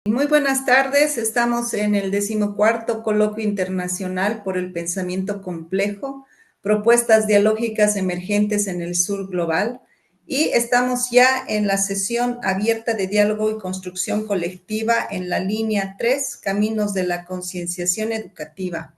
Muy buenas tardes, estamos en el 14º Coloquio Internacional por el Pensamiento Complejo, propuestas dialógicas emergentes en el sur global, y estamos ya en la sesión abierta de diálogo y construcción colectiva en la línea 3, Caminos de la Concienciación Educativa.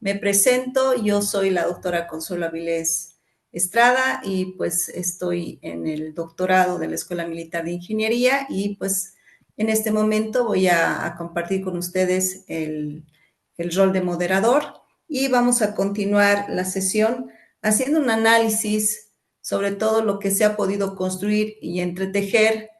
Me presento, yo soy la doctora Consuelo Avilés Estrada y pues estoy en el doctorado de la Escuela Militar de Ingeniería y pues en este momento voy a compartir con ustedes el rol de moderador y vamos a continuar la sesión haciendo un análisis sobre todo lo que se ha podido construir y entretejer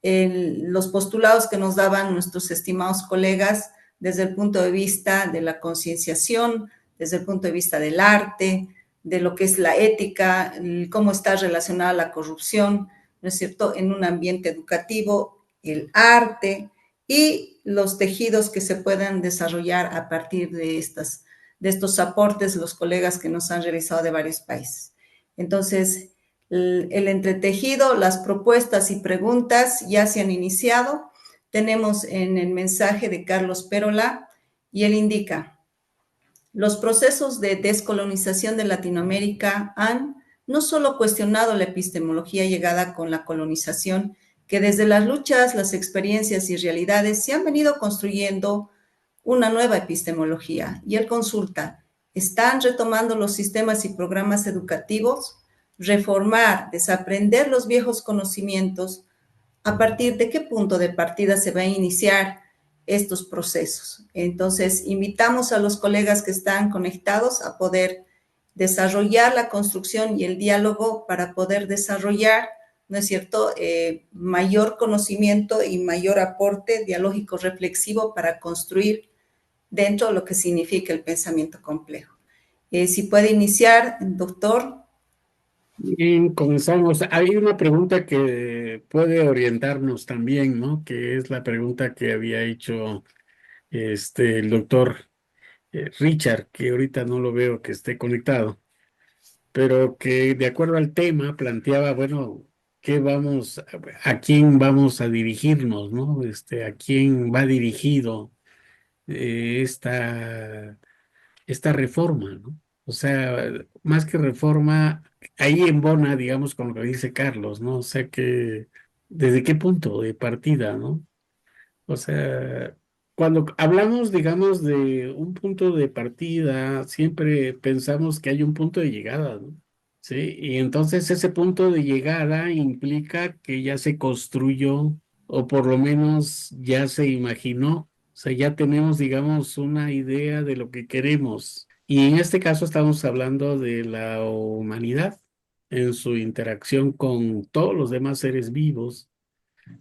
los postulados que nos daban nuestros estimados colegas desde el punto de vista de la concienciación, desde el punto de vista del arte, de lo que es la ética, cómo está relacionada la corrupción, ¿no es cierto?, en un ambiente educativo, el arte y los tejidos que se puedan desarrollar a partir de estos aportes, los colegas que nos han realizado de varios países. Entonces, el entretejido, las propuestas y preguntas ya se han iniciado. Tenemos en el mensaje de Carlos Pérola y él indica: los procesos de descolonización de Latinoamérica han no solo cuestionado la epistemología llegada con la colonización, que desde las luchas, las experiencias y realidades se han venido construyendo una nueva epistemología. Y él consulta: ¿están retomando los sistemas y programas educativos? Reformar, desaprender los viejos conocimientos. ¿A partir de qué punto de partida se va a iniciar estos procesos? Entonces, invitamos a los colegas que están conectados a poder desarrollar la construcción y el diálogo para poder desarrollar, ¿no es cierto?, mayor conocimiento y mayor aporte dialógico reflexivo para construir dentro de lo que significa el pensamiento complejo. Si puede iniciar, doctor. Bien, comenzamos. Hay una pregunta que puede orientarnos también, ¿no? Que es la pregunta que había hecho el doctor Richard, que ahorita no lo veo que esté conectado, pero que de acuerdo al tema planteaba, bueno, a quién vamos a dirigirnos, ¿no? A quién va dirigido eh, esta esta reforma, ¿no? O sea, más que reforma, ahí embona, digamos, con lo que dice Carlos, ¿no? O sea que, ¿desde qué punto de partida, ¿no? O sea, cuando hablamos, digamos, de un punto de partida, siempre pensamos que hay un punto de llegada, ¿no? Sí, y entonces ese punto de llegada implica que ya se construyó o por lo menos ya se imaginó, o sea, ya tenemos, digamos, una idea de lo que queremos. Y en este caso estamos hablando de la humanidad en su interacción con todos los demás seres vivos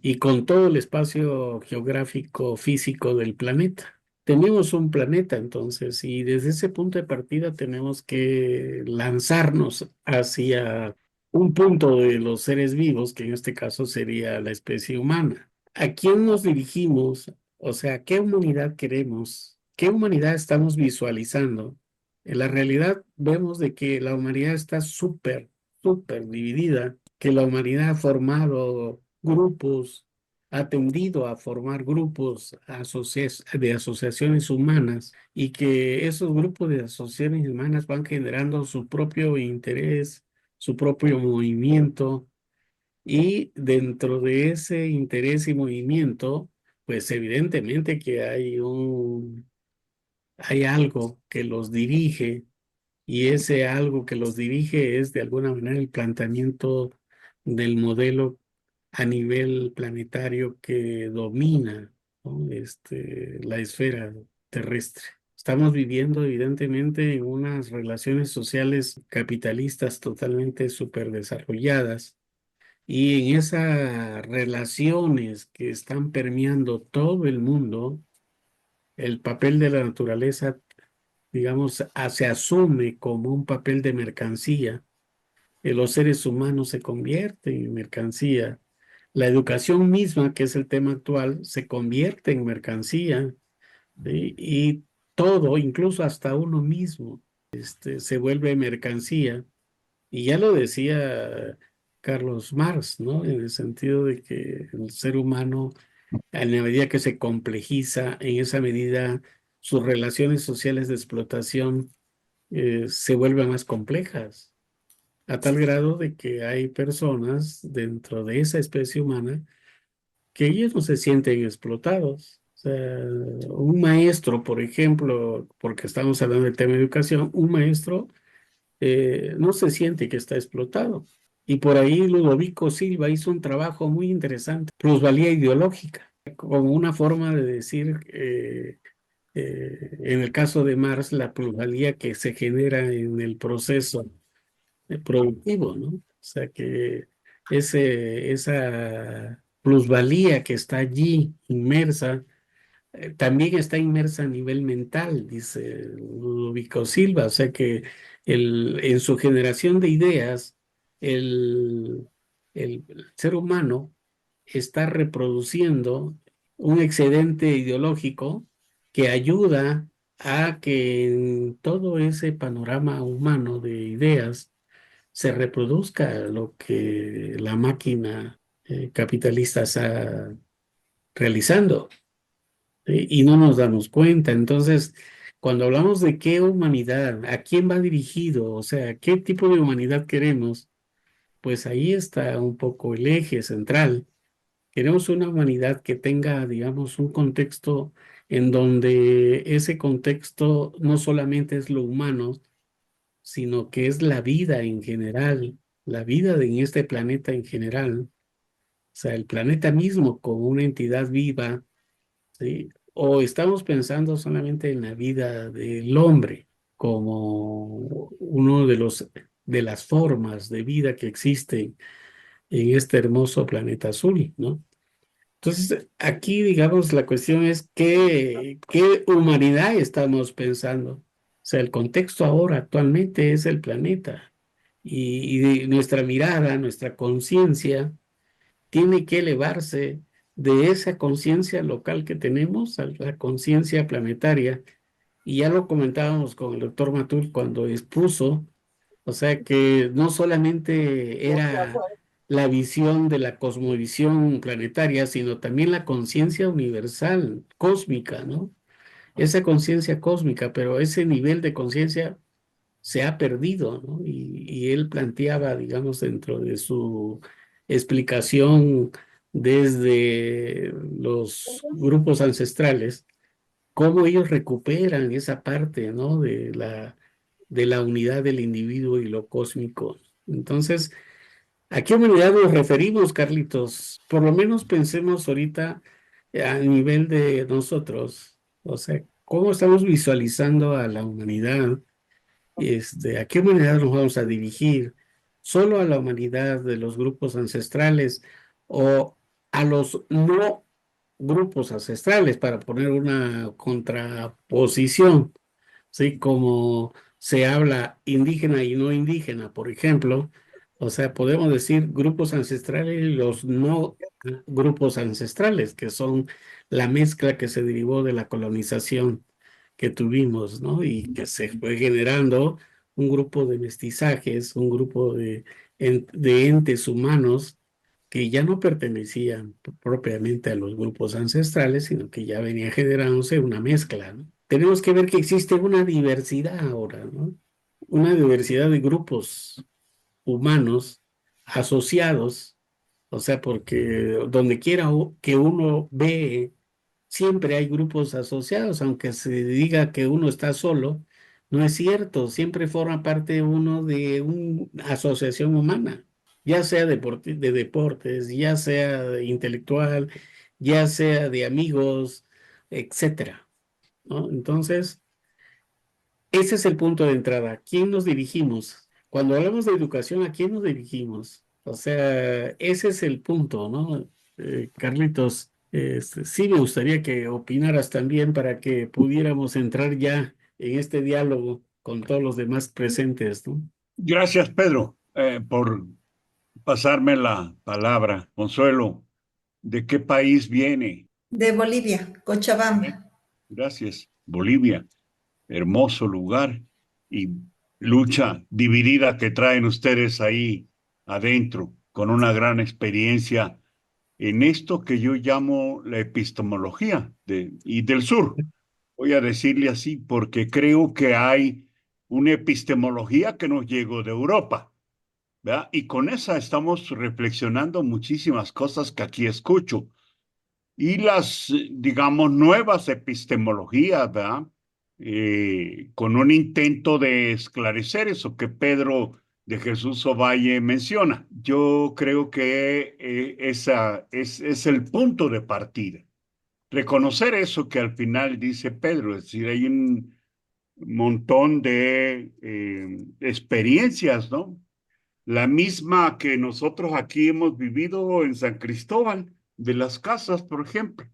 y con todo el espacio geográfico físico del planeta. Tenemos un planeta entonces y desde ese punto de partida tenemos que lanzarnos hacia un punto de los seres vivos, que en este caso sería la especie humana. ¿A quién nos dirigimos? O sea, ¿qué humanidad queremos? ¿Qué humanidad estamos visualizando? En la realidad vemos de que la humanidad está súper dividida, que la humanidad ha formado grupos, ha tendido a formar grupos de asociaciones humanas y que esos grupos de asociaciones humanas van generando su propio interés, su propio movimiento y dentro de ese interés y movimiento, pues evidentemente que hay algo que los dirige y ese algo que los dirige es de alguna manera el planteamiento del modelo a nivel planetario que domina, ¿no? La esfera terrestre. Estamos viviendo evidentemente en unas relaciones sociales capitalistas totalmente súper desarrolladas y en esas relaciones que están permeando todo el mundo, el papel de la naturaleza, digamos, se asume como un papel de mercancía. Los seres humanos se convierten en mercancía. La educación misma, que es el tema actual, se convierte en mercancía, ¿sí? Y todo, incluso hasta uno mismo, se vuelve mercancía. Y ya lo decía Carlos Marx, ¿no? En el sentido de que el ser humano En la medida que se complejiza, en esa medida sus relaciones sociales de explotación se vuelven más complejas, a tal grado de que hay personas dentro de esa especie humana que ellos no se sienten explotados. O sea, un maestro, por ejemplo, porque estamos hablando del tema de educación, un maestro no se siente que está explotado. Y por ahí Ludovico Silva hizo un trabajo muy interesante, plusvalía ideológica, como una forma de decir, en el caso de Marx, la plusvalía que se genera en el proceso productivo, ¿no? O sea que esa plusvalía que está allí inmersa, también está inmersa a nivel mental, dice Ludovico Silva, o sea que en su generación de ideas, el, el ser humano está reproduciendo un excedente ideológico que ayuda a que en todo ese panorama humano de ideas se reproduzca lo que la máquina capitalista está realizando, ¿sí? Y no nos damos cuenta. Entonces, cuando hablamos de qué humanidad, a quién va dirigido, o sea, qué tipo de humanidad queremos, pues ahí está un poco el eje central. Queremos una humanidad que tenga, digamos, un contexto en donde ese contexto no solamente es lo humano, sino que es la vida en general, la vida en este planeta en general, o sea, el planeta mismo como una entidad viva, ¿sí? O estamos pensando solamente en la vida del hombre como uno de las formas de vida que existen en este hermoso planeta azul, ¿no? Entonces, aquí, digamos, la cuestión es qué humanidad estamos pensando. O sea, el contexto ahora actualmente es el planeta y nuestra mirada, nuestra conciencia tiene que elevarse de esa conciencia local que tenemos a la conciencia planetaria. Y ya lo comentábamos con el doctor Matul cuando expuso, o sea que no solamente era la visión de la cosmovisión planetaria, sino también la conciencia universal, cósmica, ¿no? Esa conciencia cósmica, pero ese nivel de conciencia se ha perdido, ¿no? Y él planteaba, digamos, dentro de su explicación desde los grupos ancestrales, cómo ellos recuperan esa parte, ¿no? De la unidad del individuo y lo cósmico. Entonces, ¿a qué humanidad nos referimos, Carlitos? Por lo menos pensemos ahorita a nivel de nosotros, o sea, ¿cómo estamos visualizando a la humanidad? ¿A qué humanidad nos vamos a dirigir? ¿Solo a la humanidad de los grupos ancestrales o a los no grupos ancestrales para poner una contraposición? ¿Sí? Como se habla indígena y no indígena, por ejemplo. O sea, podemos decir grupos ancestrales y los no grupos ancestrales, que son la mezcla que se derivó de la colonización que tuvimos, ¿no? Y que se fue generando un grupo de mestizajes, un grupo de entes humanos que ya no pertenecían propiamente a los grupos ancestrales, sino que ya venía generándose una mezcla, ¿no? Tenemos que ver que existe una diversidad ahora, ¿no? Una diversidad de grupos humanos asociados, o sea, porque donde quiera que uno ve, siempre hay grupos asociados, aunque se diga que uno está solo, no es cierto, siempre forma parte uno de una asociación humana, ya sea de deportes, ya sea intelectual, ya sea de amigos, etcétera, ¿no? Entonces, ese es el punto de entrada. ¿A quién nos dirigimos? Cuando hablamos de educación, ¿a quién nos dirigimos? O sea, ese es el punto, ¿no? Carlitos, sí me gustaría que opinaras también para que pudiéramos entrar ya en este diálogo con todos los demás presentes, ¿no? Gracias, Pedro, por pasarme la palabra. Consuelo, ¿de qué país viene? De Bolivia, Cochabamba. Gracias. Bolivia, hermoso lugar y lucha dividida que traen ustedes ahí adentro, con una gran experiencia en esto que yo llamo la epistemología y del sur. Voy a decirle así porque creo que hay una epistemología que nos llegó de Europa, ¿verdad? Y con esa estamos reflexionando muchísimas cosas que aquí escucho. Y las, digamos, nuevas epistemologías, ¿verdad? Con un intento de esclarecer eso que Pedro de Jesús Ovalle menciona. Yo creo que esa es el punto de partida. Reconocer eso que al final dice Pedro, es decir, hay un montón de experiencias, ¿no? La misma que nosotros aquí hemos vivido en San Cristóbal, de las Casas, por ejemplo,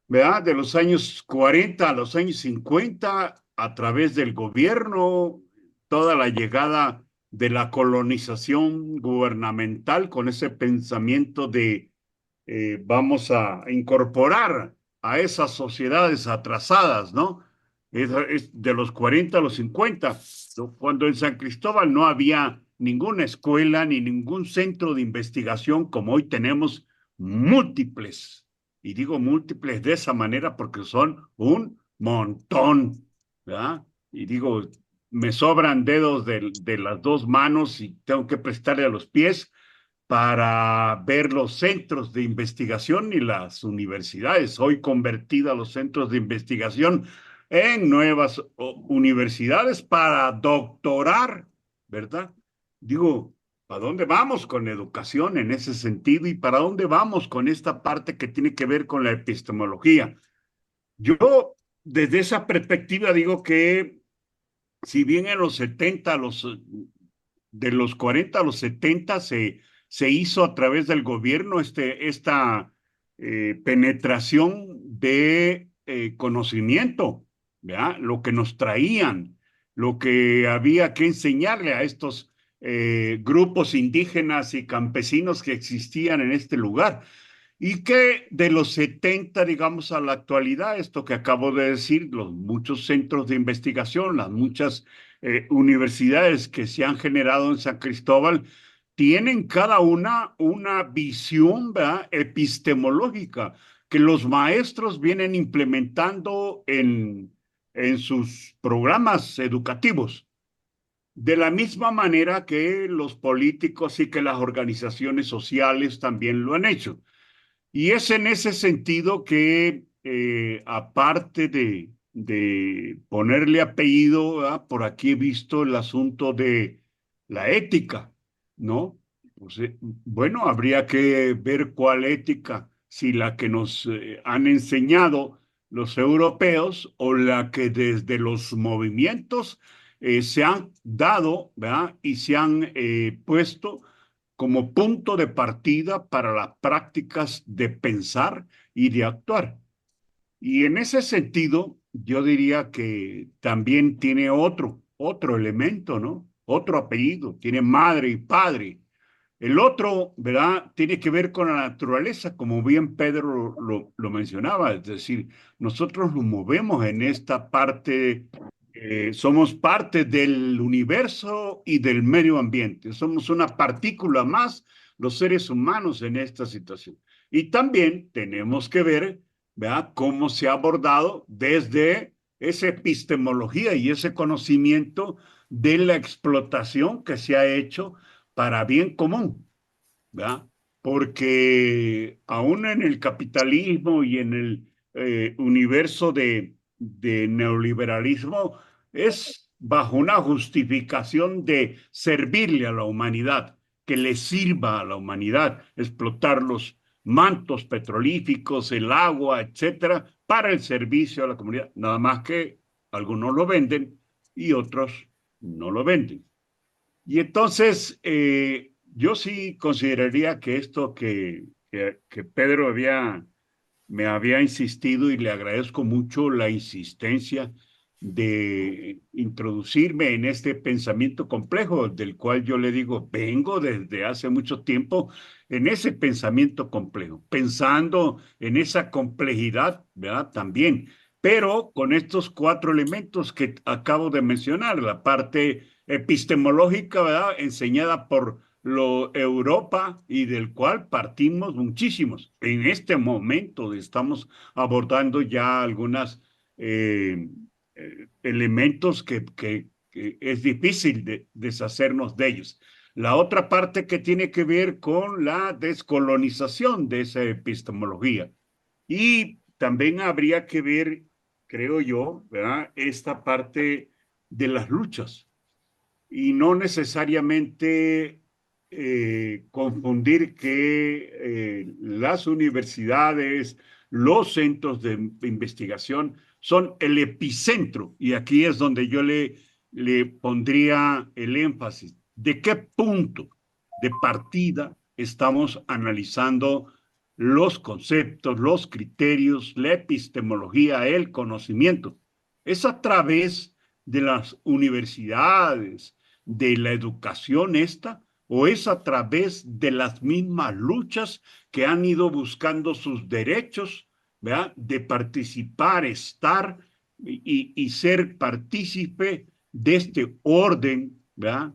¿verdad? De los años 40 a los años 50, a través del gobierno, toda la llegada de la colonización gubernamental con ese pensamiento de vamos a incorporar a esas sociedades atrasadas, ¿no? Es de los 40 a los 50, cuando en San Cristóbal no había ninguna escuela ni ningún centro de investigación como hoy tenemos múltiples. Y digo múltiples de esa manera porque son un montón, ¿verdad? Y digo, me sobran dedos de las dos manos y tengo que prestarle a los pies para ver los centros de investigación y las universidades. Hoy convertida los centros de investigación en nuevas universidades para doctorar, ¿verdad? Digo, ¿para dónde vamos con educación en ese sentido y para dónde vamos con esta parte que tiene que ver con la epistemología? Yo, desde esa perspectiva, digo que si bien en los 70, de los 40 a los 70 se hizo a través del gobierno esta penetración de conocimiento, ¿verdad? Lo que nos traían, lo que había que enseñarle a estos grupos indígenas y campesinos que existían en este lugar. Y que de los 70, digamos, a la actualidad, esto que acabo de decir, los muchos centros de investigación, las muchas universidades que se han generado en San Cristóbal, tienen cada una visión, ¿verdad?, epistemológica que los maestros vienen implementando en sus programas educativos. De la misma manera que los políticos y que las organizaciones sociales también lo han hecho. Y es en ese sentido que, aparte de ponerle apellido, ¿verdad? Por aquí he visto el asunto de la ética, ¿no? Pues, bueno, habría que ver cuál ética, si la que nos han enseñado los europeos o la que desde los movimientos se han dado, ¿verdad? Y se han puesto como punto de partida para las prácticas de pensar y de actuar. Y en ese sentido, yo diría que también tiene otro elemento, ¿no? Otro apellido, tiene madre y padre. El otro, ¿verdad? Tiene que ver con la naturaleza, como bien Pedro lo mencionaba, es decir, nosotros nos movemos en esta parte, somos parte del universo y del medio ambiente, somos una partícula más los seres humanos en esta situación. Y también tenemos que ver, ¿verdad?, cómo se ha abordado desde esa epistemología y ese conocimiento de la explotación que se ha hecho para bien común, ¿verdad? Porque aún en el capitalismo y en el universo de neoliberalismo es bajo una justificación de servirle a la humanidad, que le sirva a la humanidad, explotar los mantos petrolíficos, el agua, etcétera, para el servicio a la comunidad. Nada más que algunos lo venden y otros no lo venden. Y entonces, yo sí consideraría que esto que Pedro me había insistido, y le agradezco mucho la insistencia de introducirme en este pensamiento complejo, del cual yo le digo, vengo desde hace mucho tiempo en ese pensamiento complejo, pensando en esa complejidad, ¿verdad? También, pero con estos cuatro elementos que acabo de mencionar, la parte epistemológica, ¿verdad?, enseñada por Europa y del cual partimos muchísimos. En este momento estamos abordando ya algunos elementos que es difícil deshacernos de ellos. La otra parte que tiene que ver con la descolonización de esa epistemología. Y también habría que ver, creo yo, ¿verdad? Esta parte de las luchas y no necesariamente confundir que las universidades, los centros de investigación son el epicentro, y aquí es donde yo le pondría el énfasis. ¿De qué punto de partida estamos analizando los conceptos, los criterios, la epistemología, el conocimiento? Es a través de las universidades, de la educación esta, o es a través de las mismas luchas que han ido buscando sus derechos, ¿verdad? De participar, estar y ser partícipe de este orden, ¿verdad?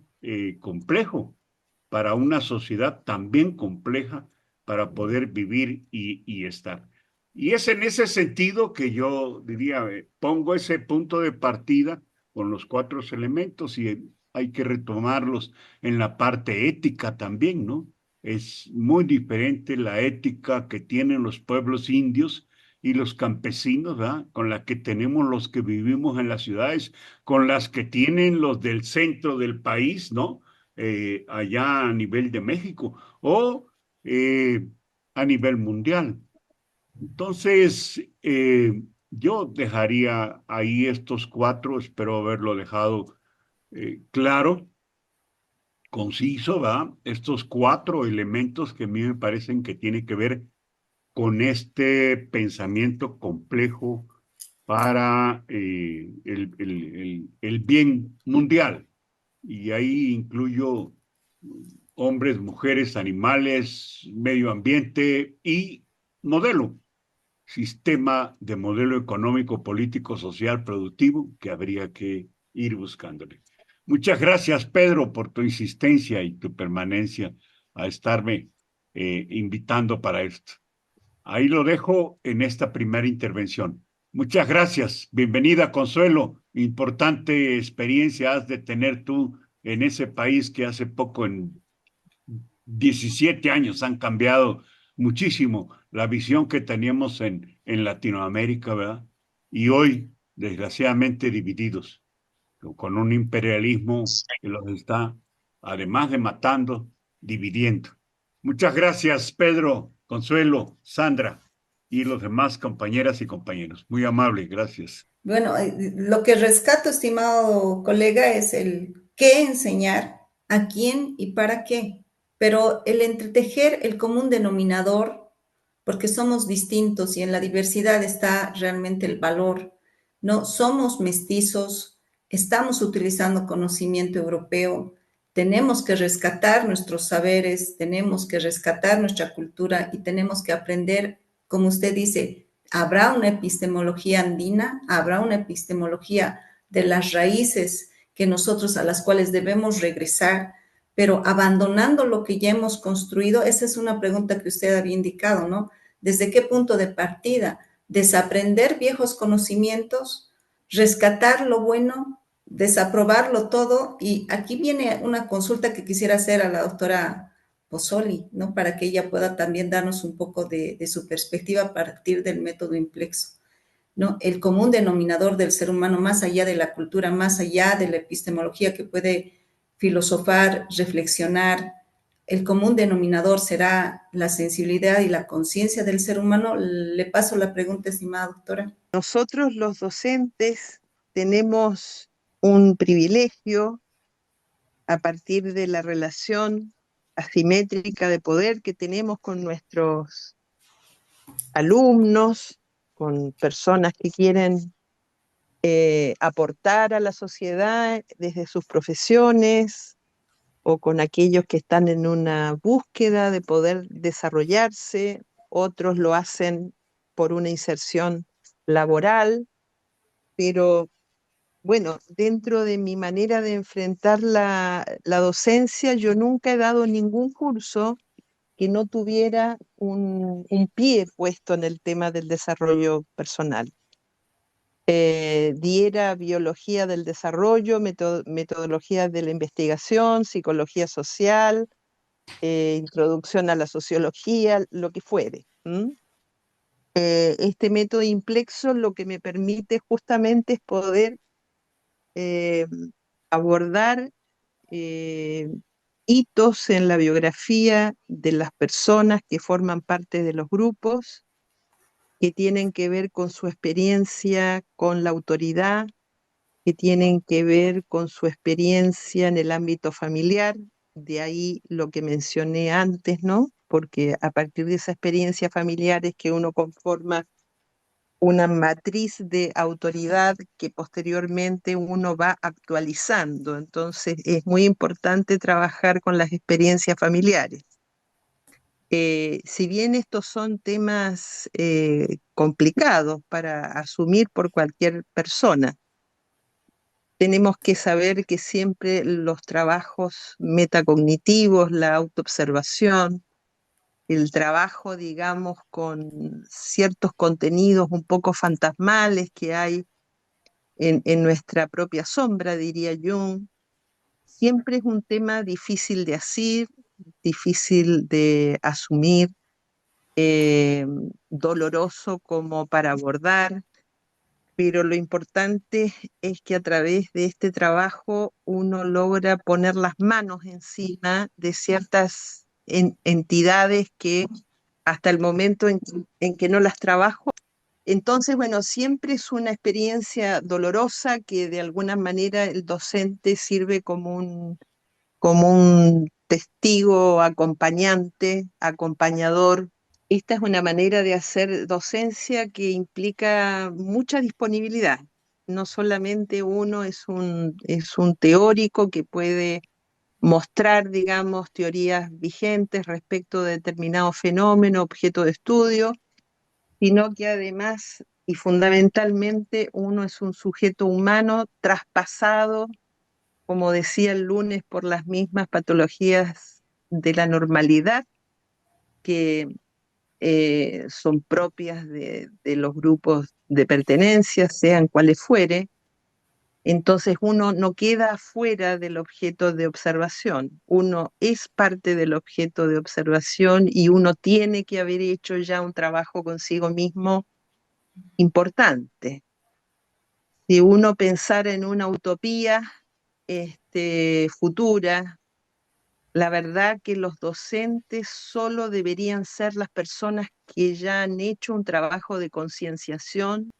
Complejo para una sociedad también compleja para poder vivir y estar. Y es en ese sentido que yo diría, pongo ese punto de partida con los cuatro elementos y hay que retomarlos en la parte ética también, ¿no? Es muy diferente la ética que tienen los pueblos indios y los campesinos, ¿verdad? Con la que tenemos los que vivimos en las ciudades, con las que tienen los del centro del país, ¿no? Allá a nivel de México o a nivel mundial. Entonces, yo dejaría ahí estos cuatro, espero haberlo dejado claro, conciso, ¿verdad? Estos cuatro elementos que a mí me parecen que tienen que ver con este pensamiento complejo para el bien mundial. Y ahí incluyo hombres, mujeres, animales, medio ambiente y modelo, sistema de modelo económico, político, social, productivo que habría que ir buscándole. Muchas gracias, Pedro, por tu insistencia y tu permanencia a estarme invitando para esto. Ahí lo dejo en esta primera intervención. Muchas gracias. Bienvenida, Consuelo. Importante experiencia has de tener tú en ese país que hace poco, en 17 años, han cambiado muchísimo la visión que teníamos en Latinoamérica, ¿verdad? Y hoy, desgraciadamente, divididos, con un imperialismo que los está, además de matando, dividiendo. Muchas gracias, Pedro, Consuelo, Sandra y los demás compañeras y compañeros. Muy amable, gracias. Bueno, lo que rescato, estimado colega, es el qué enseñar, a quién y para qué. Pero el entretejer el común denominador, porque somos distintos y en la diversidad está realmente el valor. No somos mestizos, estamos utilizando conocimiento europeo, tenemos que rescatar nuestros saberes, tenemos que rescatar nuestra cultura y tenemos que aprender, como usted dice, habrá una epistemología andina, habrá una epistemología de las raíces que nosotros a las cuales debemos regresar, pero abandonando lo que ya hemos construido, esa es una pregunta que usted había indicado, ¿no? ¿Desde qué punto de partida? Desaprender viejos conocimientos, rescatar lo bueno, desaprobarlo todo. Y aquí viene una consulta que quisiera hacer a la doctora Pozzoli, ¿no? Para que ella pueda también darnos un poco de su perspectiva a partir del método Implexo, ¿no? El común denominador del ser humano, más allá de la cultura, más allá de la epistemología que puede filosofar, reflexionar, el común denominador será la sensibilidad y la conciencia del ser humano. Le paso la pregunta, estimada doctora. Nosotros los docentes tenemos un privilegio a partir de la relación asimétrica de poder que tenemos con nuestros alumnos, con personas que quieren aportar a la sociedad desde sus profesiones o con aquellos que están en una búsqueda de poder desarrollarse, otros lo hacen por una inserción laboral, pero Bueno, dentro de mi manera de enfrentar la docencia, yo nunca he dado ningún curso que no tuviera un pie puesto en el tema del desarrollo personal. Diera biología del desarrollo, metodología de la investigación, psicología social, introducción a la sociología, lo que fuere. Este método Implexo lo que me permite justamente es poder eh, abordar eh, hitos en la biografía de las personas que forman parte de los grupos, que tienen que ver con su experiencia con la autoridad, que tienen que ver con su experiencia en el ámbito familiar, de ahí lo que mencioné antes, ¿no? Porque a partir de esa experiencia familiar es que uno conforma una matriz de autoridad que posteriormente uno va actualizando. Entonces es muy importante trabajar con las experiencias familiares. Si bien estos son temas complicados para asumir por cualquier persona, tenemos que saber que siempre los trabajos metacognitivos, la autoobservación, el trabajo, digamos, con ciertos contenidos un poco fantasmales que hay en nuestra propia sombra, diría Jung, siempre es un tema difícil de asir, difícil de asumir, doloroso como para abordar, pero lo importante es que a través de este trabajo uno logra poner las manos encima de ciertas entidades que hasta el momento en que no las trabajo. Entonces, bueno, siempre es una experiencia dolorosa que de alguna manera el docente sirve como un testigo acompañante, acompañador. Esta es una manera de hacer docencia que implica mucha disponibilidad. No solamente uno es un teórico que puede mostrar, digamos, teorías vigentes respecto de determinado fenómeno, objeto de estudio, sino que además y fundamentalmente uno es un sujeto humano traspasado, como decía el lunes, por las mismas patologías de la normalidad que son propias de los grupos de pertenencia, sean cuales fuere. Entonces uno no queda fuera del objeto de observación, uno es parte del objeto de observación y uno tiene que haber hecho ya un trabajo consigo mismo importante. Si uno pensara en una utopía futura, la verdad que los docentes solo deberían ser las personas que ya han hecho un trabajo de concienciación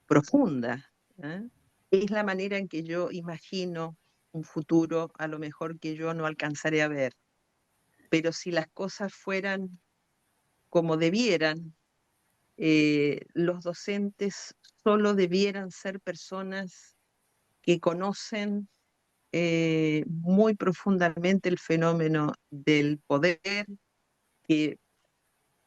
profunda. ¿Eh? Es la manera en que yo imagino un futuro, a lo mejor que yo no alcanzaré a ver. Pero si las cosas fueran como debieran, los docentes solo debieran ser personas que conocen muy profundamente el fenómeno del poder, que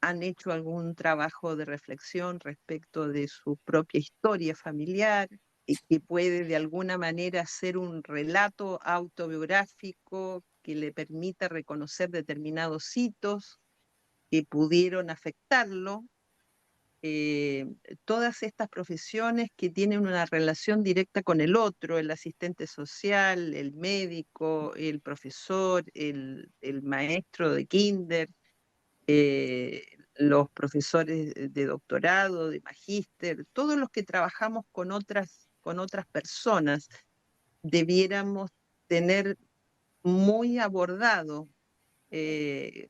han hecho algún trabajo de reflexión respecto de su propia historia familiar, y que puede de alguna manera ser un relato autobiográfico que le permita reconocer determinados hitos que pudieron afectarlo. Todas estas profesiones que tienen una relación directa con el otro, el asistente social, el médico, el profesor, el maestro de kinder, los profesores de doctorado, de magíster, todos los que trabajamos con otras personas, debiéramos tener muy abordado eh,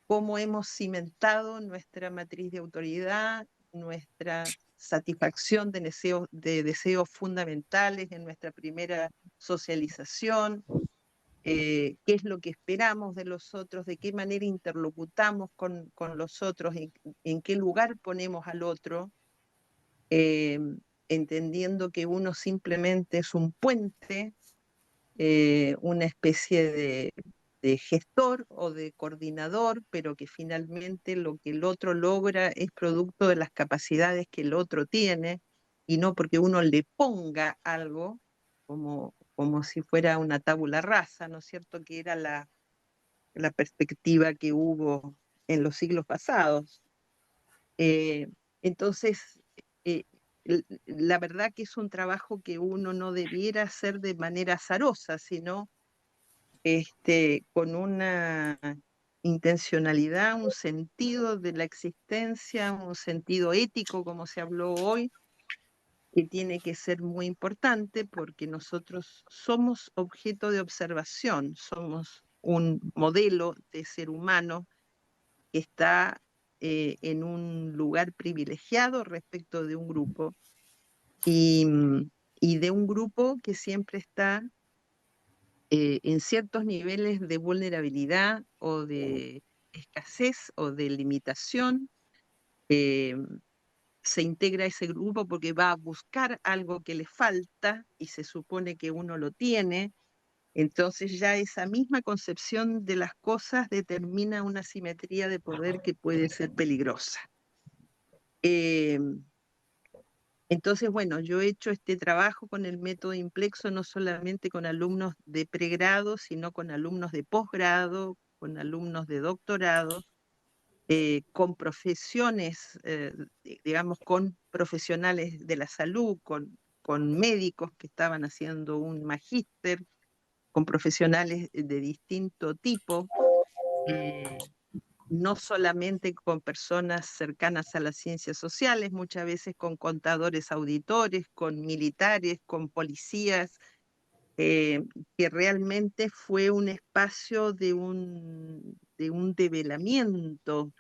cómo hemos cimentado nuestra matriz de autoridad, nuestra satisfacción de deseos fundamentales en nuestra primera socialización, qué es lo que esperamos de los otros, de qué manera interlocutamos con los otros, en qué lugar ponemos al otro, eh, entendiendo que uno simplemente es un puente, una especie de gestor o de coordinador, pero que finalmente lo que el otro logra es producto de las capacidades que el otro tiene y no porque uno le ponga algo, como si fuera una tabula rasa, ¿no es cierto?, que era la perspectiva que hubo en los siglos pasados. Entonces, la verdad que es un trabajo que uno no debiera hacer de manera azarosa, sino con una intencionalidad, un sentido de la existencia, un sentido ético, como se habló hoy, que tiene que ser muy importante porque nosotros somos objeto de observación, somos un modelo de ser humano que está en un lugar privilegiado respecto de un grupo y, y de un grupo que siempre está en ciertos niveles de vulnerabilidad o de escasez o de limitación. eh, Se integra a ese grupo porque va a buscar algo que le falta y se supone que uno lo tiene. Entonces ya esa misma concepción de las cosas determina una simetría de poder que puede ser peligrosa. Eh, entonces, bueno, yo he hecho este trabajo con el método Implexo no solamente con alumnos de pregrado, sino con alumnos de posgrado, con alumnos de doctorado, con profesiones, digamos, con profesionales de la salud, con médicos que estaban haciendo un magíster, con profesionales de distinto tipo. No solamente con personas cercanas a las ciencias sociales, muchas veces con contadores auditores, con militares, con policías, que realmente fue un espacio de un develamiento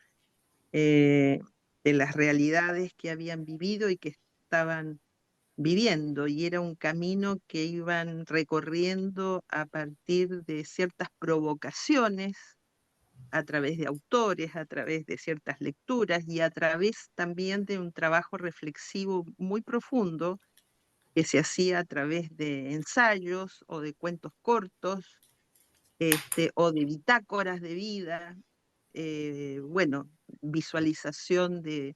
eh, de las realidades que habían vivido y que estaban viviendo, y era un camino que iban recorriendo a partir de ciertas provocaciones a través de autores, a través de ciertas lecturas y a través también de un trabajo reflexivo muy profundo que se hacía a través de ensayos o de cuentos cortos, o de bitácoras de vida, bueno, visualización de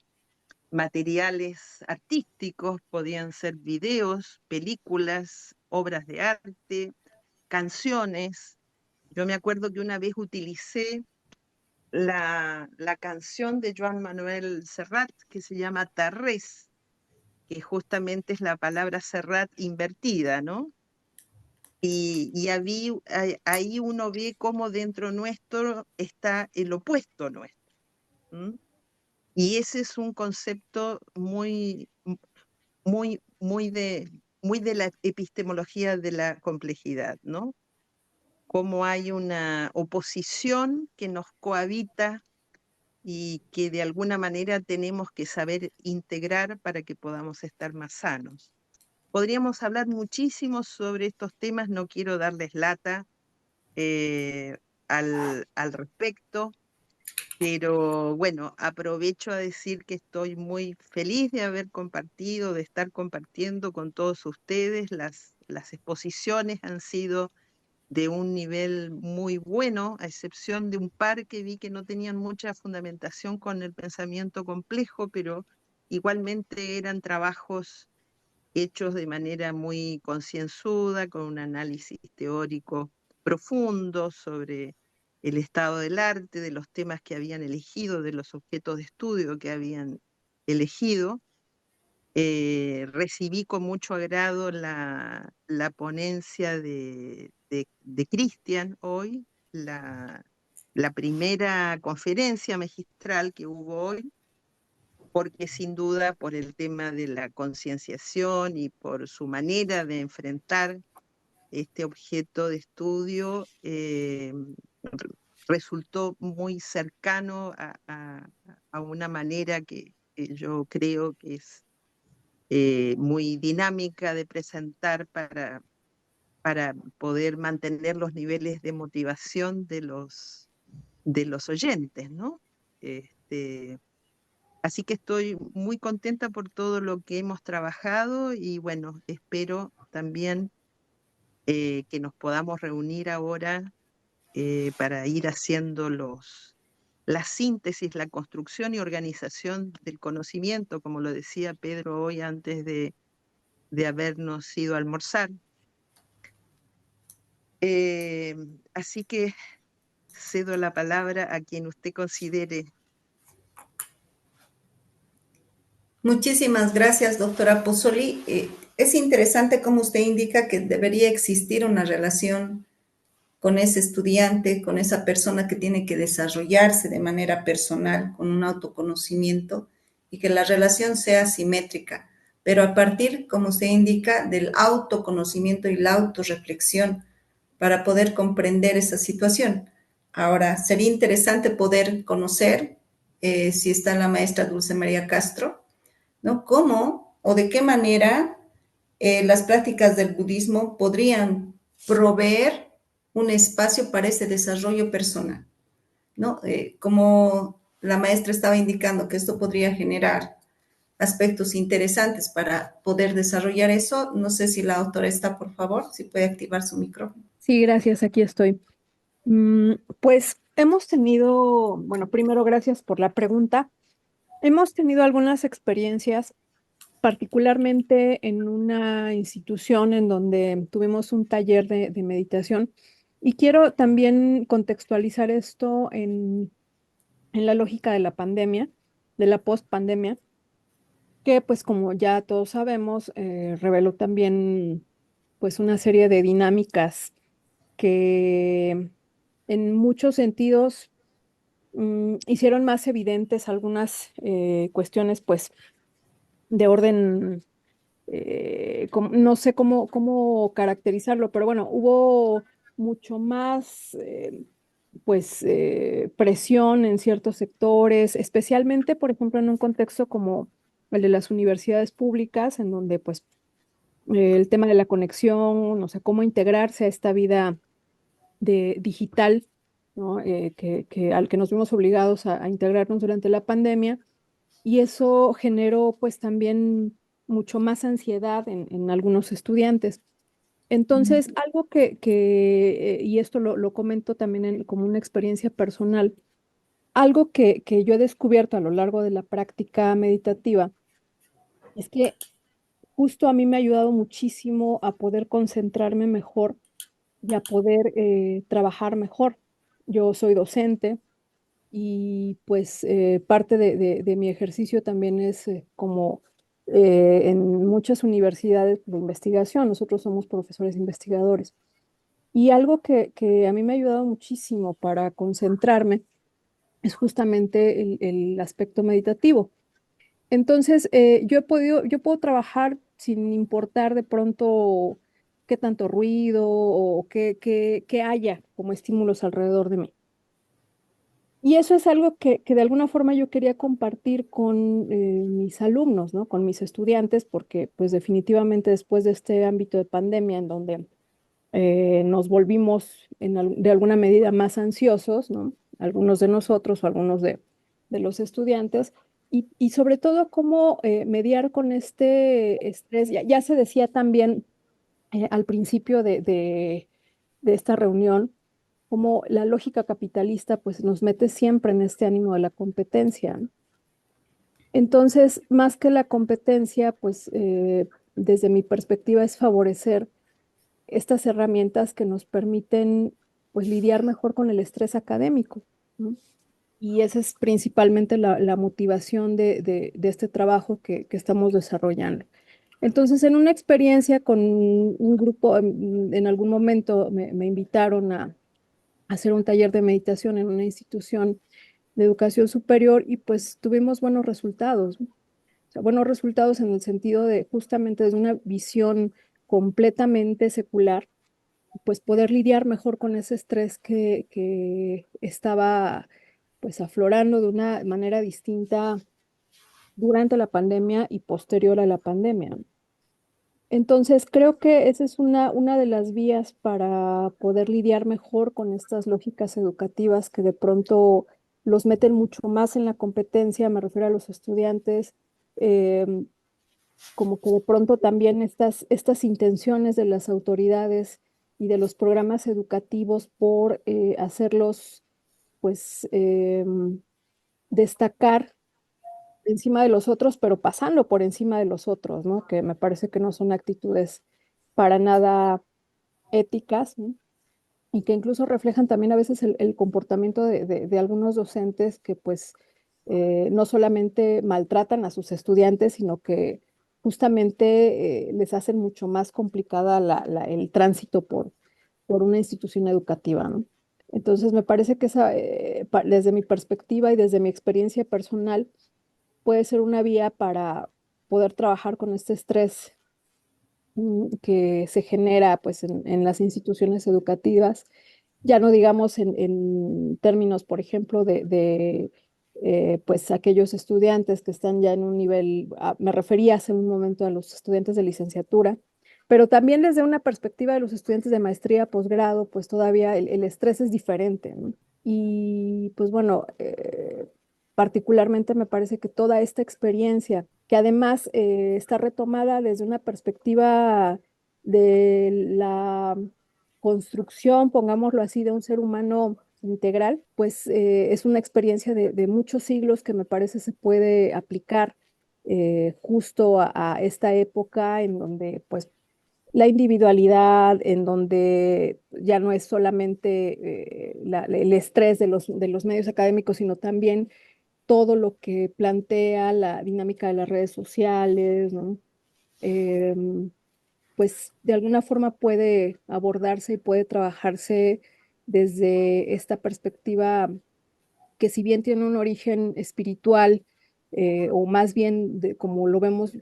materiales artísticos, podían ser videos, películas, obras de arte, canciones. Yo me acuerdo que una vez utilicé la canción de Joan Manuel Serrat que se llama Tarrés, que justamente es la palabra Serrat invertida, ¿no? Ahí uno ve cómo dentro nuestro está el opuesto nuestro. ¿M? Y ese es un concepto muy de la epistemología de la complejidad, ¿no? Cómo hay una oposición que nos cohabita y que de alguna manera tenemos que saber integrar para que podamos estar más sanos. Podríamos hablar muchísimo sobre estos temas, no quiero darles lata eh, al respecto, pero bueno, aprovecho a decir que estoy muy feliz de haber compartido, de estar compartiendo con todos ustedes. Las exposiciones han sido de un nivel muy bueno, a excepción de un par que vi que no tenían mucha fundamentación con el pensamiento complejo, pero igualmente eran trabajos hechos de manera muy concienzuda, con un análisis teórico profundo sobre el estado del arte, de los temas que habían elegido, de los objetos de estudio que habían elegido. Recibí con mucho agrado la ponencia de Cristian hoy, la primera conferencia magistral que hubo hoy, porque sin duda por el tema de la concienciación y por su manera de enfrentar este objeto de estudio, resultó muy cercano a una manera que yo creo que es muy dinámica de presentar para poder mantener los niveles de motivación de los oyentes, ¿no? Así que estoy muy contenta por todo lo que hemos trabajado y bueno, espero también que nos podamos reunir ahora para ir haciendo la síntesis, la construcción y organización del conocimiento, como lo decía Pedro hoy antes de habernos ido a almorzar. Así que cedo la palabra a quien usted considere. Muchísimas gracias, doctora Pozzoli. Es interesante como usted indica que debería existir una relación con ese estudiante, con esa persona que tiene que desarrollarse de manera personal, con un autoconocimiento, y que la relación sea simétrica, pero a partir, como usted indica, del autoconocimiento y la autorreflexión para poder comprender esa situación. Ahora, sería interesante poder conocer, si está la maestra Dulce María Castro, ¿no? ¿Cómo o de qué manera las prácticas del budismo podrían proveer un espacio para ese desarrollo personal, ¿no? Como la maestra estaba indicando que esto podría generar aspectos interesantes para poder desarrollar eso. No sé si la autora está, por favor, si puede activar su micrófono. Sí, gracias, aquí estoy. Pues hemos tenido, bueno, primero gracias por la pregunta. Hemos tenido algunas experiencias, particularmente en una institución en donde tuvimos un taller de meditación. Y quiero también contextualizar esto en la lógica de la pandemia, de la post-pandemia, que pues como ya todos sabemos, reveló también pues una serie de dinámicas que en muchos sentidos hicieron más evidentes algunas cuestiones pues de orden, no sé cómo caracterizarlo, pero bueno, hubo mucho más pues presión en ciertos sectores, especialmente por ejemplo en un contexto como el de las universidades públicas, en donde pues el tema de la conexión, o sea, cómo integrarse a esta vida de digital, ¿no? Al que nos vimos obligados a integrarnos durante la pandemia, y eso generó pues también mucho más ansiedad en algunos estudiantes. Entonces, algo y esto lo comento también como una experiencia personal, algo que yo he descubierto a lo largo de la práctica meditativa es que justo a mí me ha ayudado muchísimo a poder concentrarme mejor y a poder trabajar mejor. Yo soy docente y pues parte de mi ejercicio también es como en muchas universidades de investigación. Nosotros somos profesores investigadores. Y algo que a mí me ha ayudado muchísimo para concentrarme es justamente el aspecto meditativo. Entonces, yo puedo trabajar sin importar de pronto qué tanto ruido o qué haya como estímulos alrededor de mí. Y eso es algo que de alguna forma yo quería compartir con mis alumnos, ¿no? Con mis estudiantes, porque pues definitivamente después de este ámbito de pandemia en donde nos volvimos de alguna medida más ansiosos, ¿no? Algunos de nosotros o algunos de los estudiantes, y sobre todo cómo mediar con este estrés. Ya se decía también al principio de esta reunión, como la lógica capitalista pues nos mete siempre en este ánimo de la competencia, ¿no? Entonces, más que la competencia, pues desde mi perspectiva es favorecer estas herramientas que nos permiten pues lidiar mejor con el estrés académico, ¿no? Y esa es principalmente la motivación de este trabajo que estamos desarrollando. Entonces, en una experiencia con un grupo, en algún momento me invitaron a hacer un taller de meditación en una institución de educación superior y pues tuvimos buenos resultados, ¿no? O sea, buenos resultados en el sentido de justamente desde una visión completamente secular, pues poder lidiar mejor con ese estrés que estaba pues aflorando de una manera distinta durante la pandemia y posterior a la pandemia. Entonces, creo que esa es una de las vías para poder lidiar mejor con estas lógicas educativas que de pronto los meten mucho más en la competencia, me refiero a los estudiantes, em, como que de pronto también estas intenciones de las autoridades y de los programas educativos por hacerlos, pues, destacar encima de los otros, pero pasando por encima de los otros, ¿no? Que me parece que no son actitudes para nada éticas, ¿no? y que incluso reflejan también a veces el comportamiento de algunos docentes que pues no solamente maltratan a sus estudiantes, sino que justamente les hacen mucho más complicada el tránsito por una institución educativa, ¿no? Entonces, me parece que esa, desde mi perspectiva y desde mi experiencia personal, puede ser una vía para poder trabajar con este estrés que se genera pues, en las instituciones educativas, ya no digamos en términos, por ejemplo, pues aquellos estudiantes que están ya en un nivel, me refería hace un momento a los estudiantes de licenciatura, pero también desde una perspectiva de los estudiantes de maestría, posgrado, pues todavía el estrés es diferente, ¿no? Y pues bueno, particularmente me parece que toda esta experiencia, que además está retomada desde una perspectiva de la construcción, pongámoslo así, de un ser humano integral, pues es una experiencia de muchos siglos que me parece se puede aplicar justo a esta época en donde pues la individualidad, en donde ya no es solamente el estrés de los medios académicos, sino también todo lo que plantea la dinámica de las redes sociales, ¿no? Em, pues de alguna forma puede abordarse y puede trabajarse desde esta perspectiva que si bien tiene un origen espiritual, o más bien como lo vemos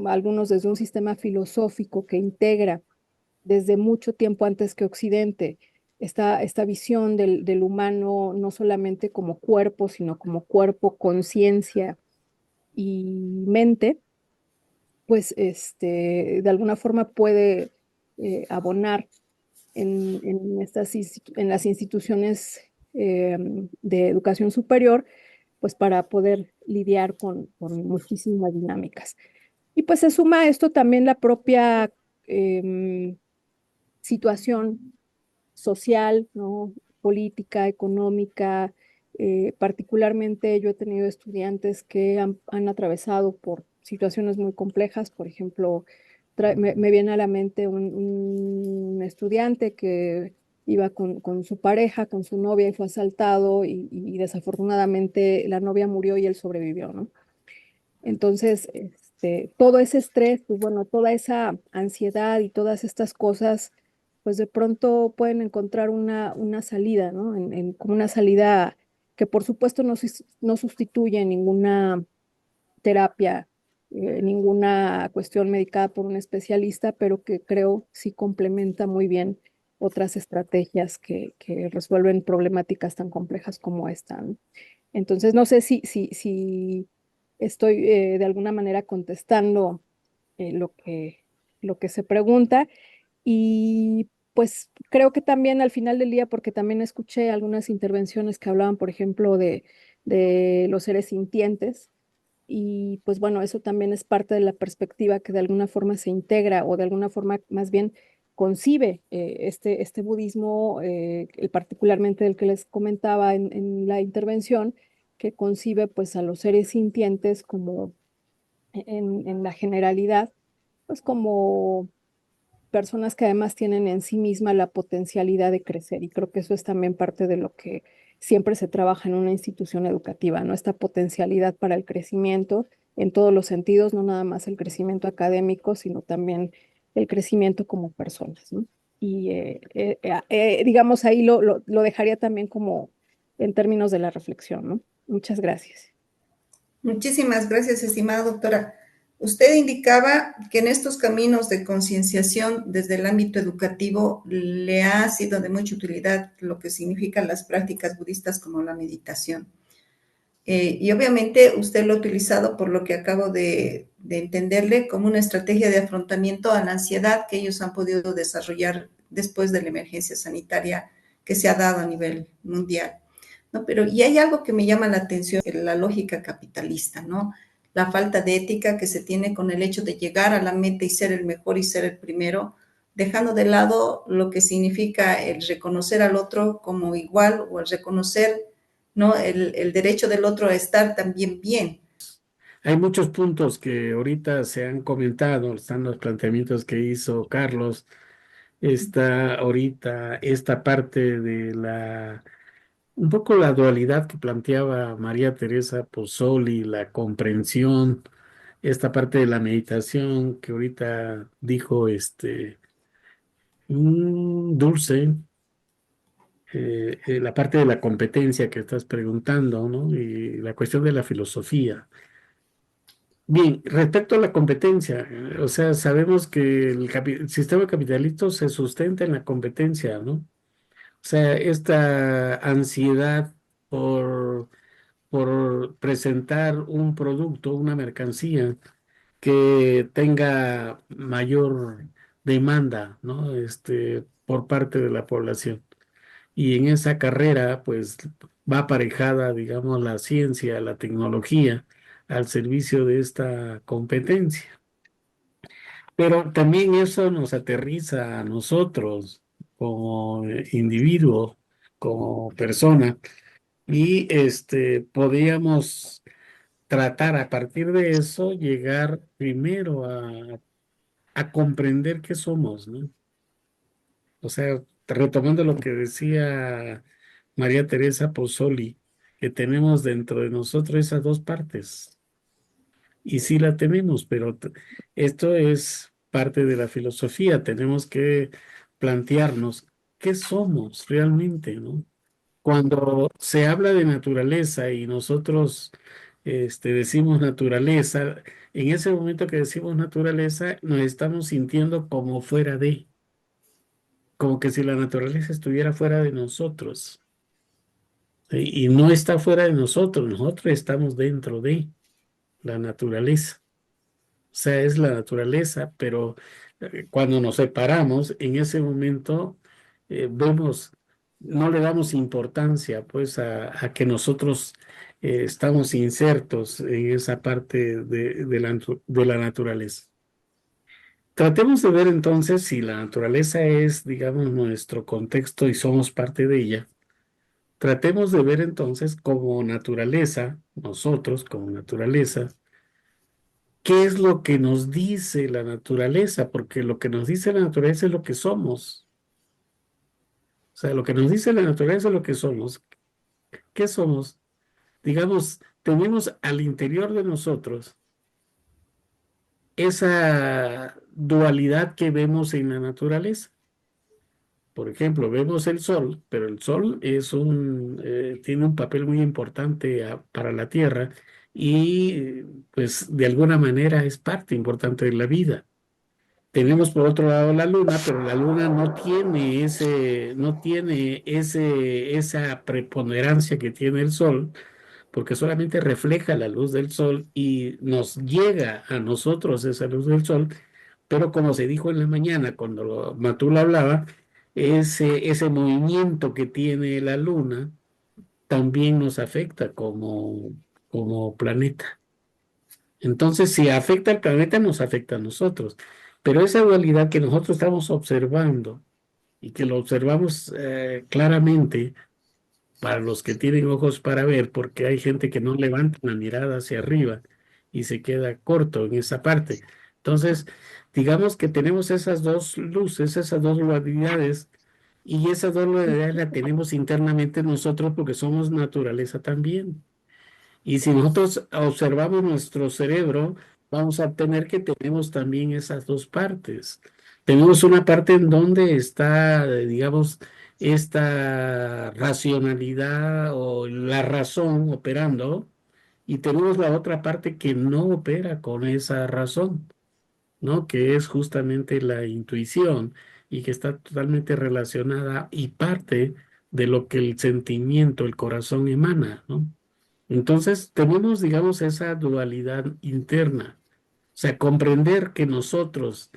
algunos desde un sistema filosófico que integra desde mucho tiempo antes que Occidente, esta visión del humano no solamente como cuerpo, sino como cuerpo, conciencia y mente, pues de alguna forma puede abonar en las instituciones de educación superior, pues para poder lidiar con muchísimas dinámicas. Y pues se suma a esto también la propia situación social, ¿no? Política, económica. Particularmente yo he tenido estudiantes que han atravesado por situaciones muy complejas. Por ejemplo, me viene a la mente un estudiante que iba con su pareja, con su novia y fue asaltado y desafortunadamente la novia murió y él sobrevivió, ¿no? Entonces, todo ese estrés, pues bueno, toda esa ansiedad y todas estas cosas, pues de pronto pueden encontrar una salida, ¿no? Como una salida que por supuesto no sustituye ninguna terapia, ninguna cuestión medicada por un especialista, pero que creo sí complementa muy bien otras estrategias que resuelven problemáticas tan complejas como esta, ¿no? Entonces, no sé si estoy de alguna manera contestando lo que se pregunta. Y pues creo que también al final del día, porque también escuché algunas intervenciones que hablaban, por ejemplo, de los seres sintientes. Y pues bueno, eso también es parte de la perspectiva que de alguna forma se integra o de alguna forma más bien concibe este budismo, particularmente el que les comentaba en la intervención, que concibe pues a los seres sintientes como en la generalidad, pues como personas que además tienen en sí misma la potencialidad de crecer. Y creo que eso es también parte de lo que siempre se trabaja en una institución educativa, ¿no? Esta potencialidad para el crecimiento en todos los sentidos, no nada más el crecimiento académico, sino también el crecimiento como personas, ¿no? Y digamos, ahí lo dejaría también como en términos de la reflexión, ¿no? Muchas gracias. Muchísimas gracias, estimada doctora. Usted indicaba que en estos caminos de concienciación desde el ámbito educativo le ha sido de mucha utilidad lo que significan las prácticas budistas como la meditación. Y obviamente usted lo ha utilizado, por lo que acabo de entenderle, como una estrategia de afrontamiento a la ansiedad que ellos han podido desarrollar después de la emergencia sanitaria que se ha dado a nivel mundial, ¿no? Pero, y hay algo que me llama la atención, la lógica capitalista, ¿no? La falta de ética que se tiene con el hecho de llegar a la meta y ser el mejor y ser el primero, dejando de lado lo que significa el reconocer al otro como igual o el reconocer, ¿no? El derecho del otro a estar también bien. Hay muchos puntos que ahorita se han comentado, están los planteamientos que hizo Carlos, está ahorita esta parte de un poco la dualidad que planteaba María Teresa Pozzoli, la comprensión, esta parte de la meditación que ahorita dijo Dulce, la parte de la competencia que estás preguntando, ¿no? Y la cuestión de la filosofía. Bien, respecto a la competencia, o sea, sabemos que el sistema capitalista se sustenta en la competencia, ¿no? O sea, esta ansiedad por, por presentar un producto, una mercancía que tenga mayor demanda, ¿no? Por parte de la población. Y en esa carrera, pues, va aparejada, digamos, la ciencia, la tecnología al servicio de esta competencia. Pero también eso nos aterriza a nosotros como individuo, como persona, y podríamos tratar a partir de eso llegar primero a comprender qué somos, ¿no? O sea, retomando lo que decía María Teresa Pozzoli, que tenemos dentro de nosotros esas dos partes. Y sí la tenemos, pero esto es parte de la filosofía. Tenemos que plantearnos qué somos realmente, ¿no? Cuando se habla de naturaleza y nosotros decimos naturaleza, en ese momento que decimos naturaleza, nos estamos sintiendo como fuera de, como que si la naturaleza estuviera fuera de nosotros. ¿Sí? Y no está fuera de nosotros, nosotros estamos dentro de la naturaleza. O sea, es la naturaleza, pero cuando nos separamos, en ese momento vemos, no le damos importancia pues a que nosotros estamos insertos en esa parte de la naturaleza. Tratemos de ver entonces si la naturaleza es, digamos, nuestro contexto y somos parte de ella. Tratemos de ver entonces como naturaleza, nosotros como naturaleza, qué es lo que nos dice la naturaleza, porque lo que nos dice la naturaleza es lo que somos. O sea, lo que nos dice la naturaleza es lo que somos. ¿Qué somos? Digamos, tenemos al interior de nosotros esa dualidad que vemos en la naturaleza. Por ejemplo, vemos el sol, pero el sol tiene un papel muy importante para la Tierra y pues de alguna manera es parte importante de la vida. Tenemos por otro lado la luna, pero la luna no tiene esa preponderancia que tiene el sol, porque solamente refleja la luz del sol y nos llega a nosotros esa luz del sol, pero como se dijo en la mañana cuando Matula hablaba, ese movimiento que tiene la luna también nos afecta como planeta. Entonces, si afecta al planeta, nos afecta a nosotros. Pero esa dualidad que nosotros estamos observando y que lo observamos claramente para los que tienen ojos para ver, porque hay gente que no levanta la mirada hacia arriba y se queda corto en esa parte. Entonces, digamos que tenemos esas dos luces, esas dos dualidades, y esas dos dualidades las tenemos internamente nosotros porque somos naturaleza también. Y si nosotros observamos nuestro cerebro, vamos a tener que tenemos también esas dos partes. Tenemos una parte en donde está, digamos, esta racionalidad o la razón operando, y tenemos la otra parte que no opera con esa razón, ¿no? Que es justamente la intuición y que está totalmente relacionada y parte de lo que el sentimiento, el corazón emana, ¿no? Entonces, tenemos, digamos, esa dualidad interna. O sea, comprender que nosotros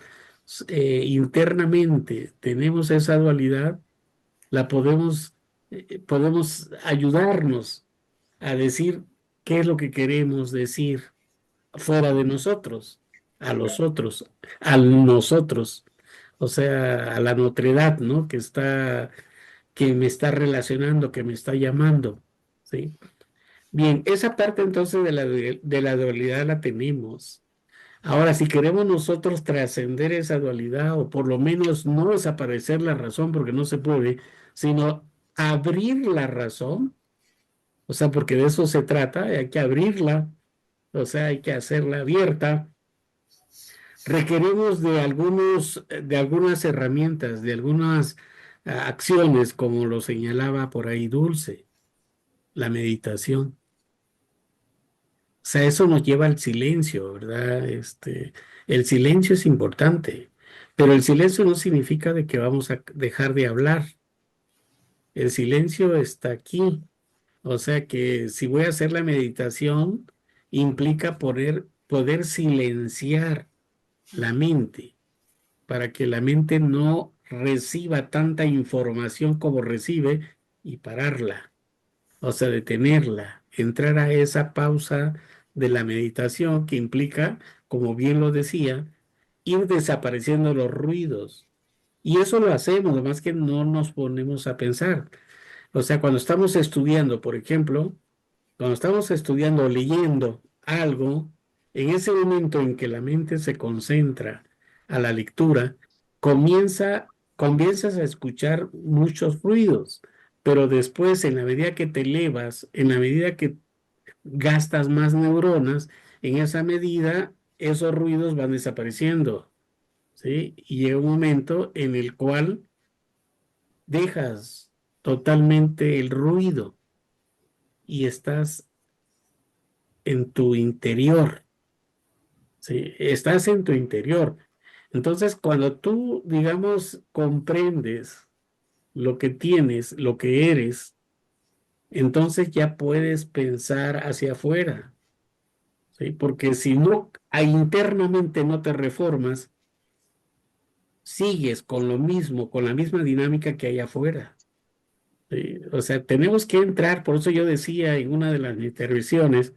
internamente tenemos esa dualidad, la podemos ayudarnos a decir qué es lo que queremos decir fuera de nosotros, a los otros, a nosotros, o sea, a la notredad, ¿no? Que me está relacionando, que me está llamando, ¿sí? Bien, esa parte entonces de la dualidad la tenemos. Ahora, si queremos nosotros trascender esa dualidad, o por lo menos no desaparecer la razón, porque no se puede, sino abrir la razón, o sea, porque de eso se trata, hay que abrirla, o sea, hay que hacerla abierta. Requerimos de algunas herramientas, de algunas acciones, como lo señalaba por ahí Dulce, la meditación. O sea, eso nos lleva al silencio, ¿verdad? El silencio es importante, pero el silencio no significa de que vamos a dejar de hablar. El silencio está aquí. O sea que si voy a hacer la meditación, implica poder silenciar la mente para que la mente no reciba tanta información como recibe y pararla. O sea, detenerla, entrar a esa pausa de la meditación que implica, como bien lo decía, ir desapareciendo los ruidos. Y eso lo hacemos, además que no nos ponemos a pensar. O sea, cuando estamos estudiando, por ejemplo, cuando estamos estudiando o leyendo algo, en ese momento en que la mente se concentra a la lectura, comienzas a escuchar muchos ruidos, pero después, en la medida que te elevas, en la medida que gastas más neuronas, en esa medida esos ruidos van desapareciendo, ¿sí? Y llega un momento en el cual dejas totalmente el ruido y estás en tu interior, ¿sí? Estás en tu interior. Entonces, cuando tú, digamos, comprendes lo que tienes, lo que eres, entonces ya puedes pensar hacia afuera, ¿sí? Porque si no, internamente no te reformas, sigues con lo mismo, con la misma dinámica que hay afuera, ¿sí? O sea, tenemos que entrar, por eso yo decía en una de las intervenciones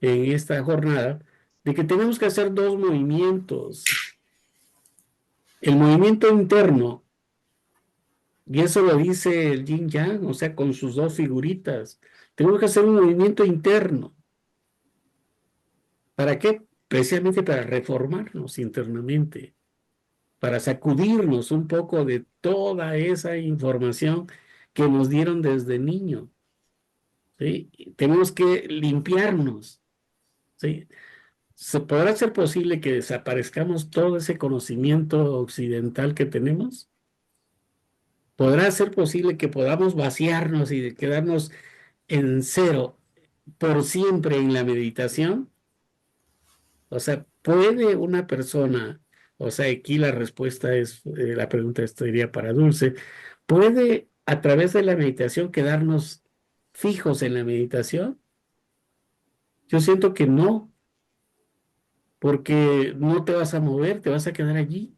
en esta jornada, de que tenemos que hacer dos movimientos. El movimiento interno, y eso lo dice el Yin Yang, o sea, con sus dos figuritas. Tenemos que hacer un movimiento interno. ¿Para qué? Precisamente para reformarnos internamente, para sacudirnos un poco de toda esa información que nos dieron desde niño, ¿sí? Tenemos que limpiarnos, ¿sí? ¿Se podrá ser posible que desaparezcamos todo ese conocimiento occidental que tenemos? ¿Podrá ser posible que podamos vaciarnos y quedarnos en cero por siempre en la meditación? O sea, ¿puede una persona, o sea, aquí la respuesta es, la pregunta esto iría para Dulce, ¿puede a través de la meditación quedarnos fijos en la meditación? Yo siento que no, porque no te vas a mover, te vas a quedar allí.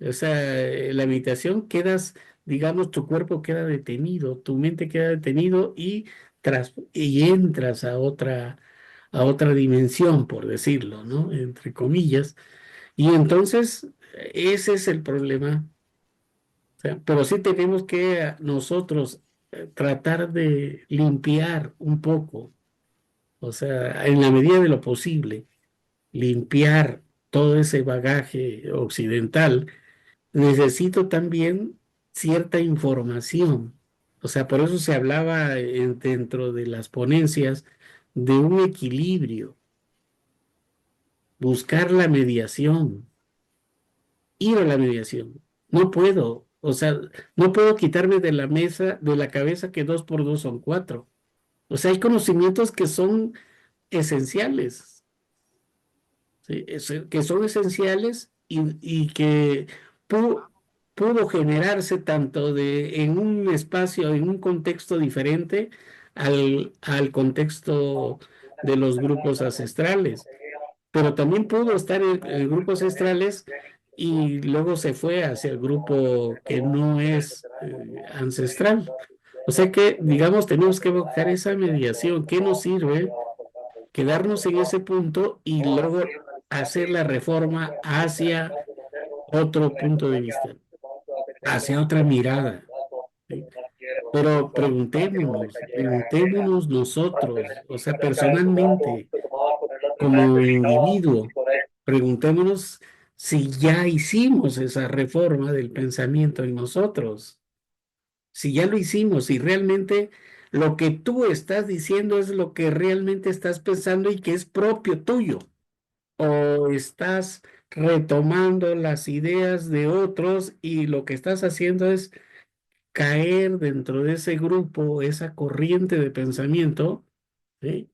O sea, la meditación quedas, digamos, tu cuerpo queda detenido, tu mente queda detenido y entras a otra dimensión, por decirlo, ¿no? Entre comillas. Y entonces, ese es el problema. O sea, pero sí tenemos que nosotros tratar de limpiar un poco, o sea, en la medida de lo posible, limpiar todo ese bagaje occidental. Necesito también cierta información. O sea, por eso se hablaba dentro de las ponencias de un equilibrio, buscar la mediación, ir a la mediación. No puedo, o sea, no puedo quitarme de la mesa, de la cabeza que 2 por 2 son 4. O sea, hay conocimientos que son esenciales, ¿sí? Que son esenciales y que pudo generarse tanto en un espacio, en un contexto diferente al contexto de los grupos ancestrales, pero también pudo estar en grupos ancestrales y luego se fue hacia el grupo que no es ancestral. O sea que, digamos, tenemos que buscar esa mediación. ¿Qué nos sirve? Quedarnos en ese punto y luego hacer la reforma hacia otro punto de vista, hacia otra mirada, ¿sí? Pero preguntémonos nosotros, o sea, personalmente, como individuo, preguntémonos si ya hicimos esa reforma del pensamiento en nosotros, si ya lo hicimos, y realmente lo que tú estás diciendo es lo que realmente estás pensando y que es propio tuyo, o estás retomando las ideas de otros y lo que estás haciendo es caer dentro de ese grupo, esa corriente de pensamiento, ¿sí?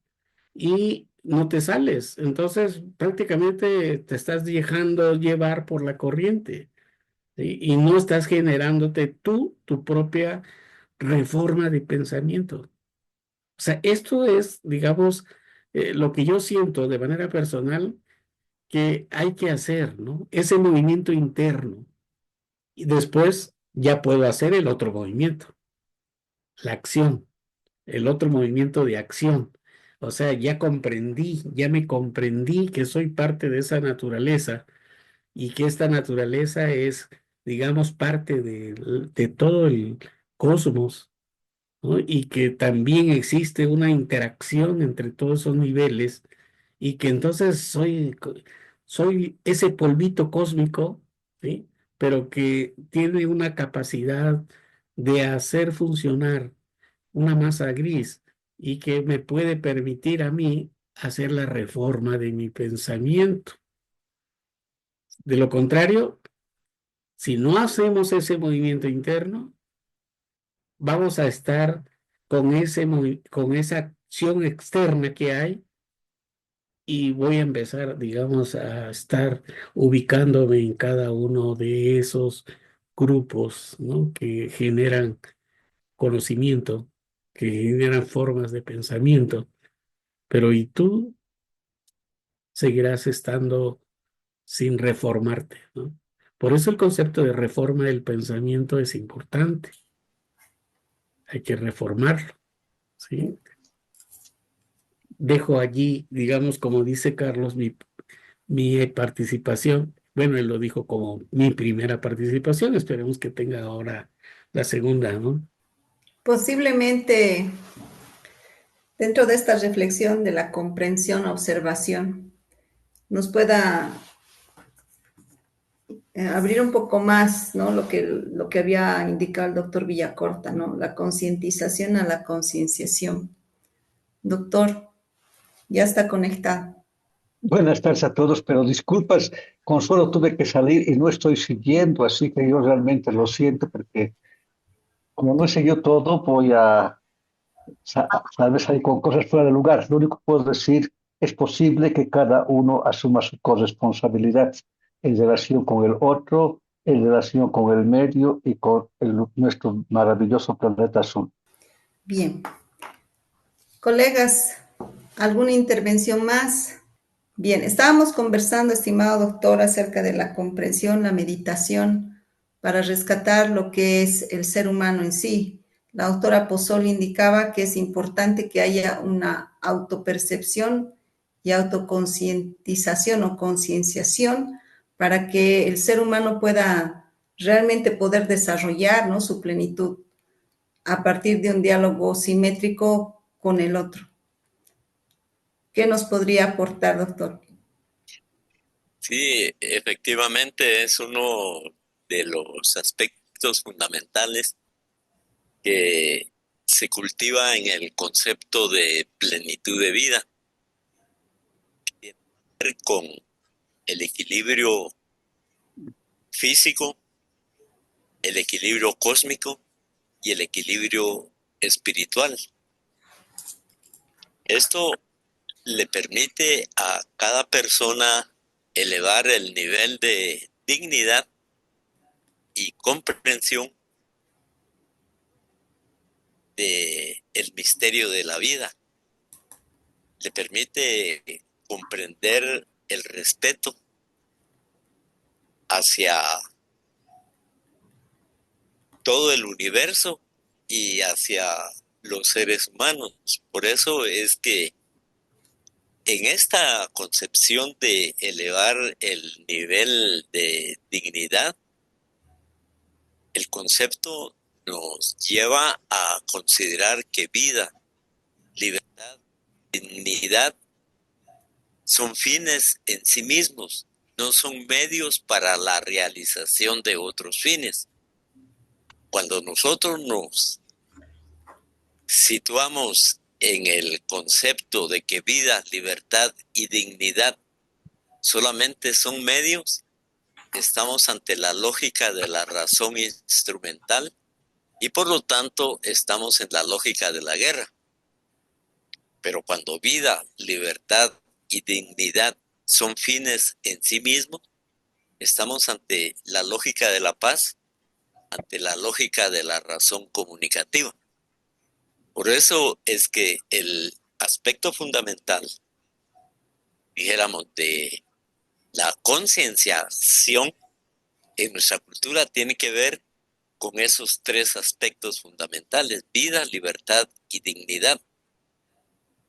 Y no te sales. Entonces, prácticamente te estás dejando llevar por la corriente, ¿sí? Y no estás generándote tú tu propia reforma de pensamiento. O sea, esto es, digamos, lo que yo siento de manera personal que hay que hacer, ¿no? Ese movimiento interno. Y después ya puedo hacer el otro movimiento, la acción, el otro movimiento de acción. O sea, ya comprendí, ya me comprendí que soy parte de esa naturaleza y que esta naturaleza es, digamos, parte de todo el cosmos, ¿no? Y que también existe una interacción entre todos esos niveles y que entonces soy ese polvito cósmico, ¿sí? Pero que tiene una capacidad de hacer funcionar una masa gris y que me puede permitir a mí hacer la reforma de mi pensamiento. De lo contrario, si no hacemos ese movimiento interno, vamos a estar con esa acción externa que hay y voy a empezar, digamos, a estar ubicándome en cada uno de esos grupos, ¿no? Que generan conocimiento, que generan formas de pensamiento. Pero ¿y tú seguirás estando sin reformarte, ¿no? Por eso el concepto de reforma del pensamiento es importante. Hay que reformarlo, ¿sí? Dejo allí, digamos, como dice Carlos, mi participación. Bueno, él lo dijo como mi primera participación. Esperemos que tenga ahora la segunda, ¿no? Posiblemente dentro de esta reflexión de la comprensión, observación, nos pueda abrir un poco más, ¿no? Lo que había indicado el doctor Villacorta, ¿no? La concientización a la concienciación. Doctor, ya está conectado. Buenas tardes a todos, pero disculpas, Consuelo, tuve que salir y no estoy siguiendo, así que yo realmente lo siento porque como no sé yo todo, voy a tal vez salir con cosas fuera de lugar. Lo único que puedo decir, es posible que cada uno asuma su corresponsabilidad en relación con el otro, en relación con el medio y con nuestro maravilloso planeta azul. Bien. Colegas, ¿alguna intervención más? Bien, estábamos conversando, estimado doctor, acerca de la comprensión, la meditación, para rescatar lo que es el ser humano en sí. La doctora Pozzoli indicaba que es importante que haya una autopercepción y autoconcientización o concienciación para que el ser humano pueda realmente poder desarrollar, ¿no?, su plenitud a partir de un diálogo simétrico con el otro. ¿Qué nos podría aportar, doctor? Sí, efectivamente es uno de los aspectos fundamentales que se cultiva en el concepto de plenitud de vida, que tiene que ver con el equilibrio físico, el equilibrio cósmico y el equilibrio espiritual. Esto le permite a cada persona elevar el nivel de dignidad y comprensión de el misterio de la vida. Le permite comprender el respeto hacia todo el universo y hacia los seres humanos. Por eso es que en esta concepción de elevar el nivel de dignidad, el concepto nos lleva a considerar que vida, libertad, dignidad son fines en sí mismos, no son medios para la realización de otros fines. Cuando nosotros nos situamos en el concepto de que vida, libertad y dignidad solamente son medios, estamos ante la lógica de la razón instrumental y por lo tanto estamos en la lógica de la guerra. Pero cuando vida, libertad y dignidad son fines en sí mismos, estamos ante la lógica de la paz, ante la lógica de la razón comunicativa. Por eso es que el aspecto fundamental, dijéramos, de la concienciación en nuestra cultura tiene que ver con esos tres aspectos fundamentales: vida, libertad y dignidad.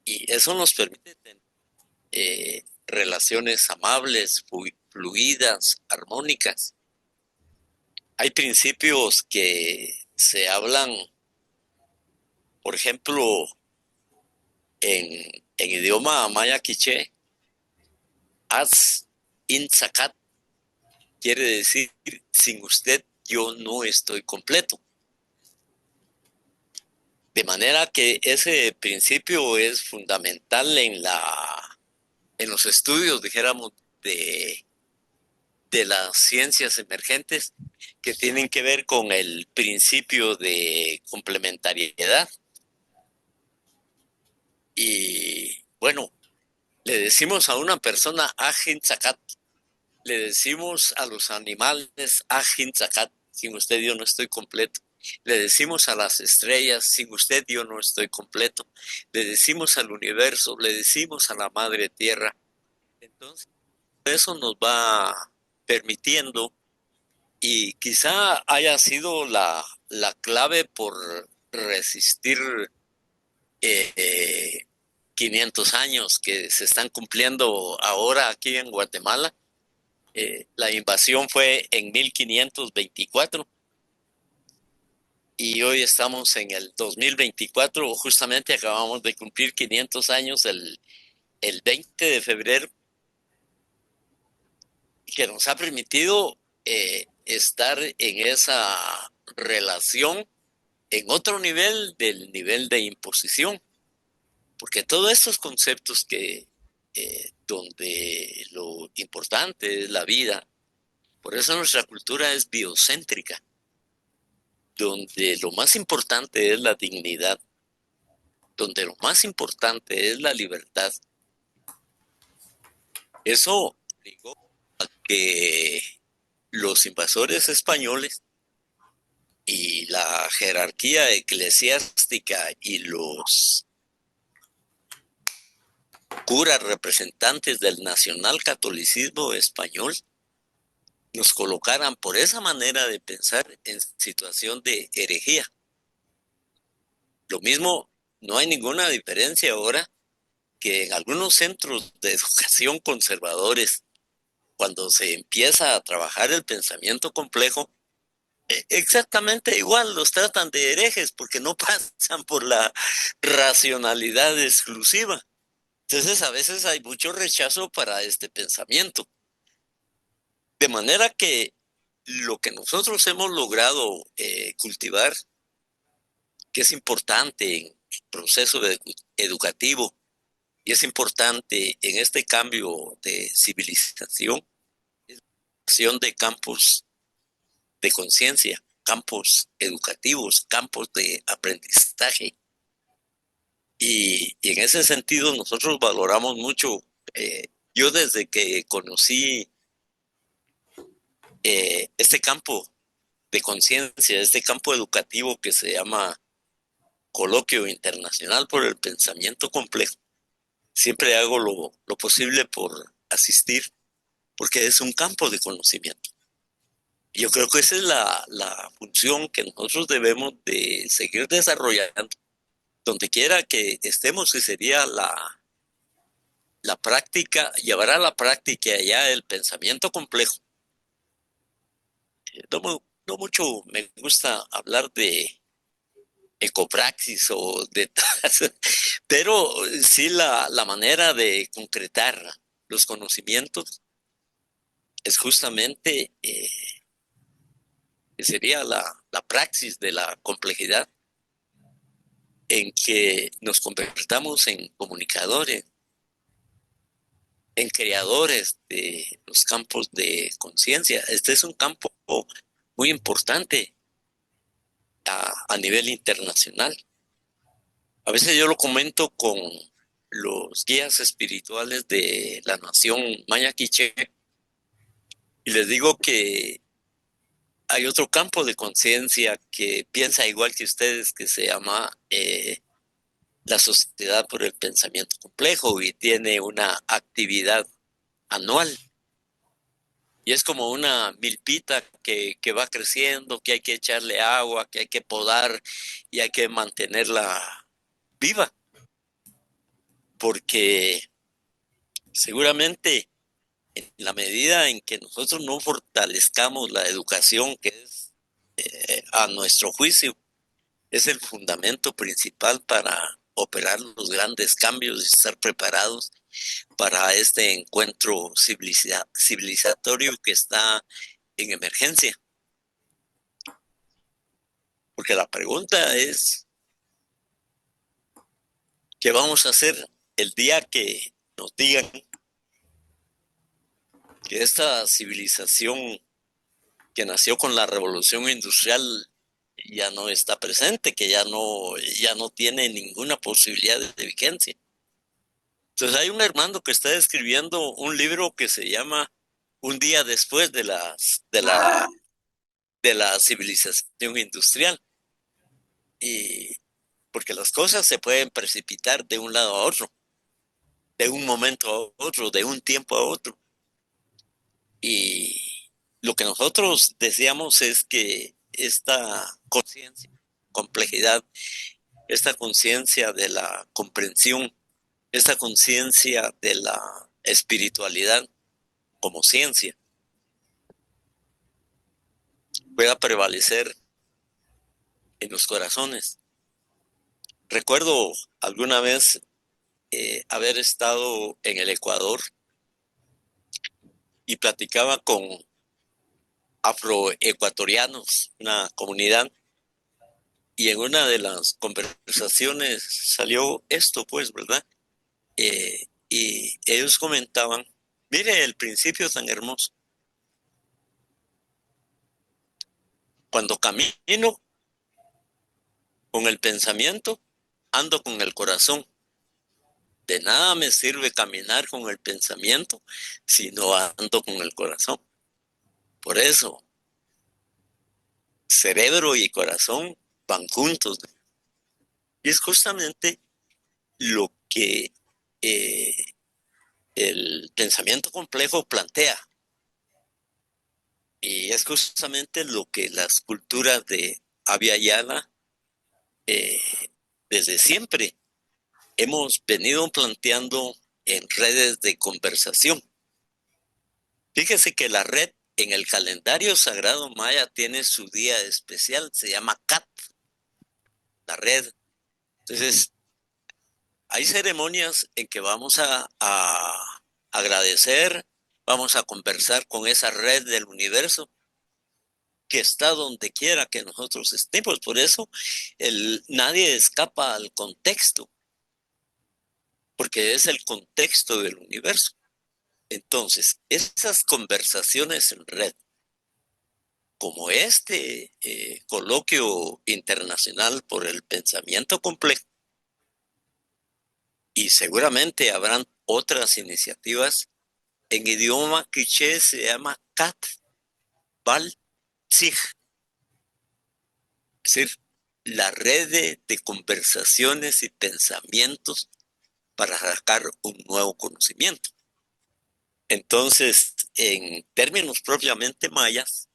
Y eso nos permite tener relaciones amables, fluidas, armónicas. Hay principios que se hablan, por ejemplo, en idioma maya quiché, as in zakat, quiere decir, sin usted yo no estoy completo. De manera que ese principio es fundamental en los estudios, dijéramos, de las ciencias emergentes, que tienen que ver con el principio de complementariedad. Y bueno, le decimos a una persona ajin zakat, le decimos a los animales ajin zakat, sin usted yo no estoy completo. Le decimos a las estrellas, sin usted yo no estoy completo. Le decimos al universo, le decimos a la madre tierra. Entonces, eso nos va permitiendo, y quizá haya sido la clave por resistir 500 años que se están cumpliendo ahora aquí en Guatemala. La invasión fue en 1524 y hoy estamos en el 2024, justamente acabamos de cumplir 500 años el 20 de febrero, que nos ha permitido estar en esa relación en otro nivel del nivel de imposición, porque todos estos conceptos que donde lo importante es la vida, por eso nuestra cultura es biocéntrica, donde lo más importante es la dignidad, donde lo más importante es la libertad. Eso obligó a que los invasores españoles y la jerarquía eclesiástica y los curas representantes del nacionalcatolicismo español nos colocaran por esa manera de pensar en situación de herejía. Lo mismo, no hay ninguna diferencia ahora que en algunos centros de educación conservadores, cuando se empieza a trabajar el pensamiento complejo, exactamente igual los tratan de herejes porque no pasan por la racionalidad exclusiva. Entonces a veces hay mucho rechazo para este pensamiento. De manera que lo que nosotros hemos logrado cultivar, que es importante en el proceso educativo y es importante en este cambio de civilización, es la creación de campos de conciencia, campos educativos, campos de aprendizaje. Y en ese sentido nosotros valoramos mucho. Yo desde que conocí este campo de conciencia, este campo educativo que se llama Coloquio Internacional por el Pensamiento Complejo, siempre hago lo posible por asistir, porque es un campo de conocimiento. Yo creo que esa es la función que nosotros debemos de seguir desarrollando, donde quiera que estemos, que sería la práctica, llevar a la práctica ya el pensamiento complejo. No mucho me gusta hablar de ecopraxis o de pero sí la manera de concretar los conocimientos es justamente, sería la praxis de la complejidad, en que nos convertamos en comunicadores, en creadores de los campos de conciencia. Este es un campo muy importante a nivel internacional. A veces yo lo comento con los guías espirituales de la nación maya quiché y les digo que hay otro campo de conciencia que piensa igual que ustedes, que se llama la Sociedad por el Pensamiento Complejo, y tiene una actividad anual. Y es como una milpita que va creciendo, que hay que echarle agua, que hay que podar y hay que mantenerla viva. Porque seguramente en la medida en que nosotros no fortalezcamos la educación, que es, a nuestro juicio, es el fundamento principal para operar los grandes cambios y estar preparados para este encuentro civilizatorio que está en emergencia. Porque la pregunta es, ¿qué vamos a hacer el día que nos digan que esta civilización que nació con la revolución industrial ya no está presente, que ya no tiene ninguna posibilidad de vigencia? Entonces hay un hermano que está escribiendo un libro que se llama Un día después de la civilización industrial. Y porque las cosas se pueden precipitar de un lado a otro, de un momento a otro, de un tiempo a otro. Y lo que nosotros deseamos es que esta conciencia, complejidad, esta conciencia de la comprensión, esta conciencia de la espiritualidad como ciencia, pueda prevalecer en los corazones. Recuerdo alguna vez haber estado en el Ecuador y platicaba con afroecuatorianos, una comunidad, y en una de las conversaciones salió esto, pues, ¿verdad? Y ellos comentaban, mire el principio tan hermoso. Cuando camino con el pensamiento, ando con el corazón. De nada me sirve caminar con el pensamiento si no ando con el corazón. Por eso, cerebro y corazón van juntos. Y es justamente lo que el pensamiento complejo plantea. Y es justamente lo que las culturas de Abya Yala desde siempre hemos venido planteando en redes de conversación. Fíjese que la red en el calendario sagrado maya tiene su día especial, se llama Cat, la red. Entonces, hay ceremonias en que vamos a agradecer, vamos a conversar con esa red del universo que está donde quiera que nosotros estemos. Por eso nadie escapa al contexto, porque es el contexto del universo. Entonces, esas conversaciones en red, como este coloquio internacional por el pensamiento complejo, y seguramente habrán otras iniciativas, en idioma quiché se llama Cat Bal Tzig, es decir, la red de conversaciones y pensamientos para sacar un nuevo conocimiento. Entonces, en términos propiamente mayas,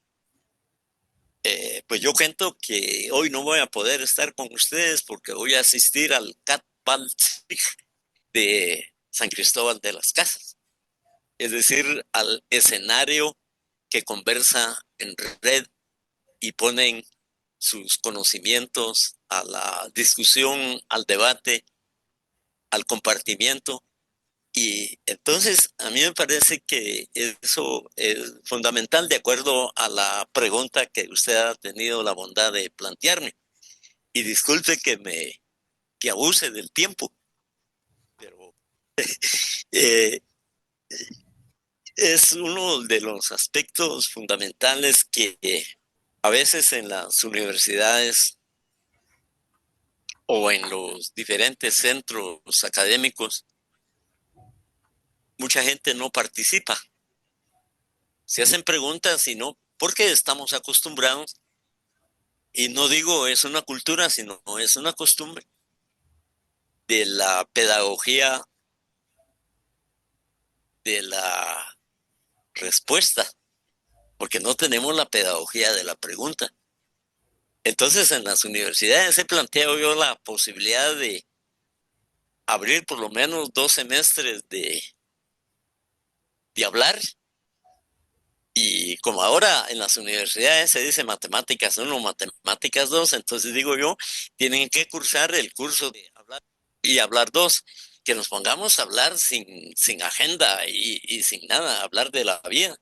pues yo cuento que hoy no voy a poder estar con ustedes porque voy a asistir al Cat Bal Tzig de San Cristóbal de las Casas, es decir, al escenario que conversa en red y ponen sus conocimientos a la discusión, al debate, al compartimiento Y entonces a mí me parece que eso es fundamental de acuerdo a la pregunta que usted ha tenido la bondad de plantearme. Y disculpe que abuse del tiempo, pero eh, es uno de los aspectos fundamentales que a veces en las universidades o en los diferentes centros académicos, mucha gente no participa. Se hacen preguntas y no, porque estamos acostumbrados, y no digo es una cultura, sino es una costumbre de la pedagogía de la respuesta, porque no tenemos la pedagogía de la pregunta. Entonces en las universidades he planteado yo la posibilidad de abrir por lo menos 2 semestres de hablar. Y como ahora en las universidades se dice matemáticas 1, matemáticas 2, entonces digo yo, tienen que cursar el curso de hablar y hablar 2, que nos pongamos a hablar sin agenda y sin nada, hablar de la vida.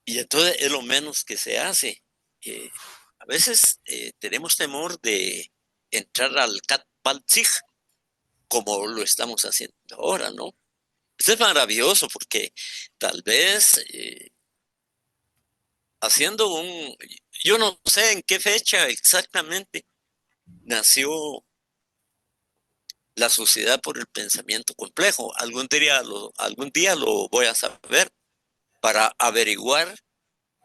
Y entonces es lo menos que se hace. A veces tenemos temor de entrar al Katbalzig, como lo estamos haciendo ahora, ¿no? Esto es maravilloso porque tal vez yo no sé en qué fecha exactamente nació la Sociedad por el Pensamiento Complejo. Algún día lo voy a saber para averiguar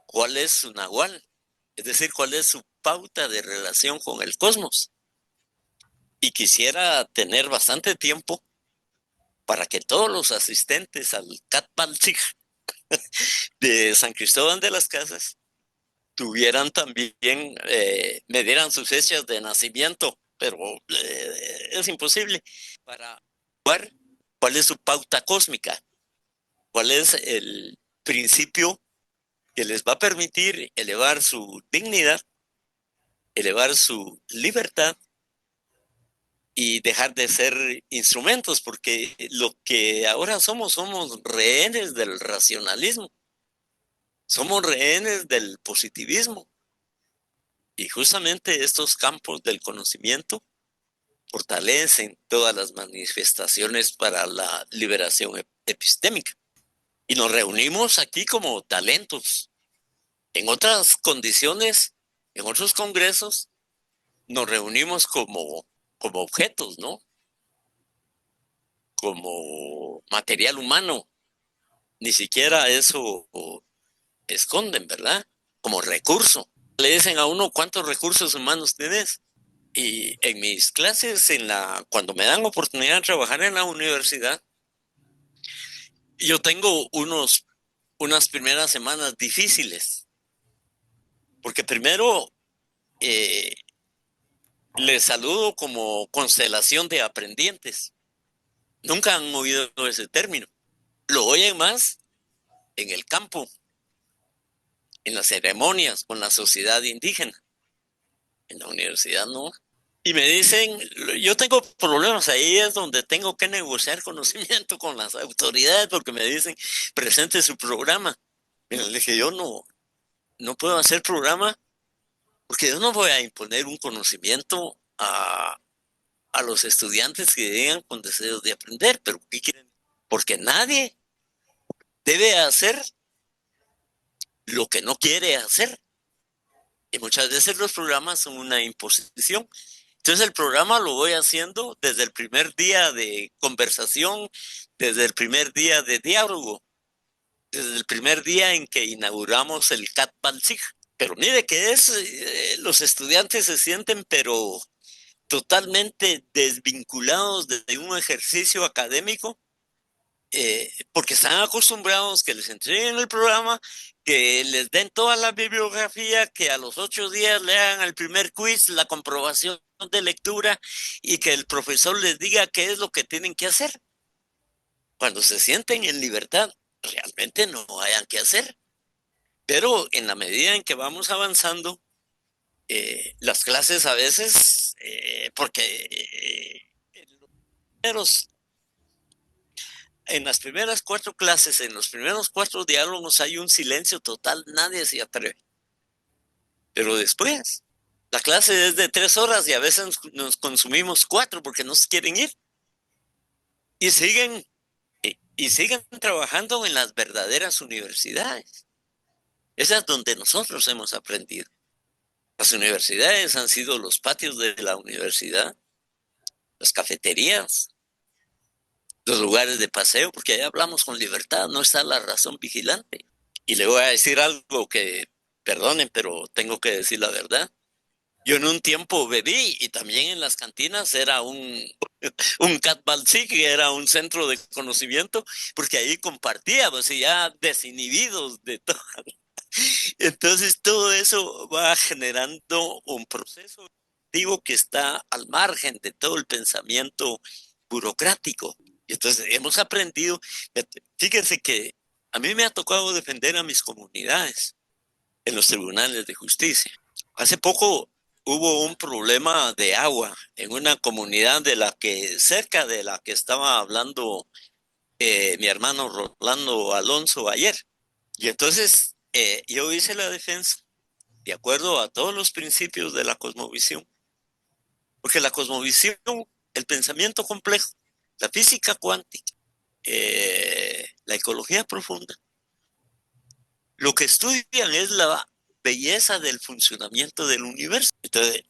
cuál es su nahual, es decir, cuál es su pauta de relación con el cosmos. Y quisiera tener bastante tiempo para que todos los asistentes al Katbalzig de San Cristóbal de las Casas tuvieran también, me dieran sus fechas de nacimiento, pero es imposible, para ver cuál es su pauta cósmica, cuál es el principio que les va a permitir elevar su dignidad, elevar su libertad y dejar de ser instrumentos, porque lo que ahora somos rehenes del racionalismo, somos rehenes del positivismo. Y justamente estos campos del conocimiento fortalecen todas las manifestaciones para la liberación epistémica. Y nos reunimos aquí como talentos. En otras condiciones, en otros congresos, nos reunimos como objetos, ¿no? Como material humano. Ni siquiera eso esconden, ¿verdad? Como recurso. Le dicen a uno cuántos recursos humanos tienes. Y en mis clases, cuando me dan oportunidad de trabajar en la universidad, yo tengo unas primeras semanas difíciles, porque primero les saludo como constelación de aprendientes. Nunca han oído ese término. Lo oyen más en el campo, en las ceremonias con la sociedad indígena. En la universidad no. Y me dicen, yo tengo problemas, ahí es donde tengo que negociar conocimiento con las autoridades, porque me dicen, presente su programa. Y le dije, yo no puedo hacer programa, porque yo no voy a imponer un conocimiento a los estudiantes que llegan con deseos de aprender, pero ¿qué quieren? Porque nadie debe hacer lo que no quiere hacer. Y muchas veces los programas son una imposición. Entonces el programa lo voy haciendo desde el primer día de conversación, desde el primer día de diálogo, desde el primer día en que inauguramos el Katbalzig. Pero mire que los estudiantes se sienten pero totalmente desvinculados de un ejercicio académico, porque están acostumbrados que les entreguen el programa, que les den toda la bibliografía, que a los 8 días le hagan el primer quiz, la comprobación de lectura y que el profesor les diga qué es lo que tienen que hacer. Cuando se sienten en libertad, realmente no hayan que hacer. Pero en la medida en que vamos avanzando, las clases a veces, porque los primeros en las primeras 4 clases, en los primeros 4 diálogos hay un silencio total, nadie se atreve. Pero después, la clase es de 3 horas y a veces nos consumimos 4 porque no se quieren ir. Y siguen trabajando en las verdaderas universidades. Esas es donde nosotros hemos aprendido. Las universidades han sido los patios de la universidad, las cafeterías, los lugares de paseo, porque allá hablamos con libertad, no está la razón vigilante. Y le voy a decir algo que, perdonen, pero tengo que decir la verdad. Yo en un tiempo bebí y también en las cantinas era un Catbalsí, que era un centro de conocimiento, porque ahí compartíamos y ya desinhibidos de todo. Entonces todo eso va generando un proceso activo que está al margen de todo el pensamiento burocrático. Y entonces hemos aprendido, fíjense que a mí me ha tocado defender a mis comunidades en los tribunales de justicia. Hace poco hubo un problema de agua en una comunidad cerca de la que estaba hablando mi hermano Rolando Alonso ayer. Y entonces yo hice la defensa de acuerdo a todos los principios de la cosmovisión. Porque la cosmovisión, el pensamiento complejo, la física cuántica, la ecología profunda, lo que estudian es la belleza del funcionamiento del universo. Entonces,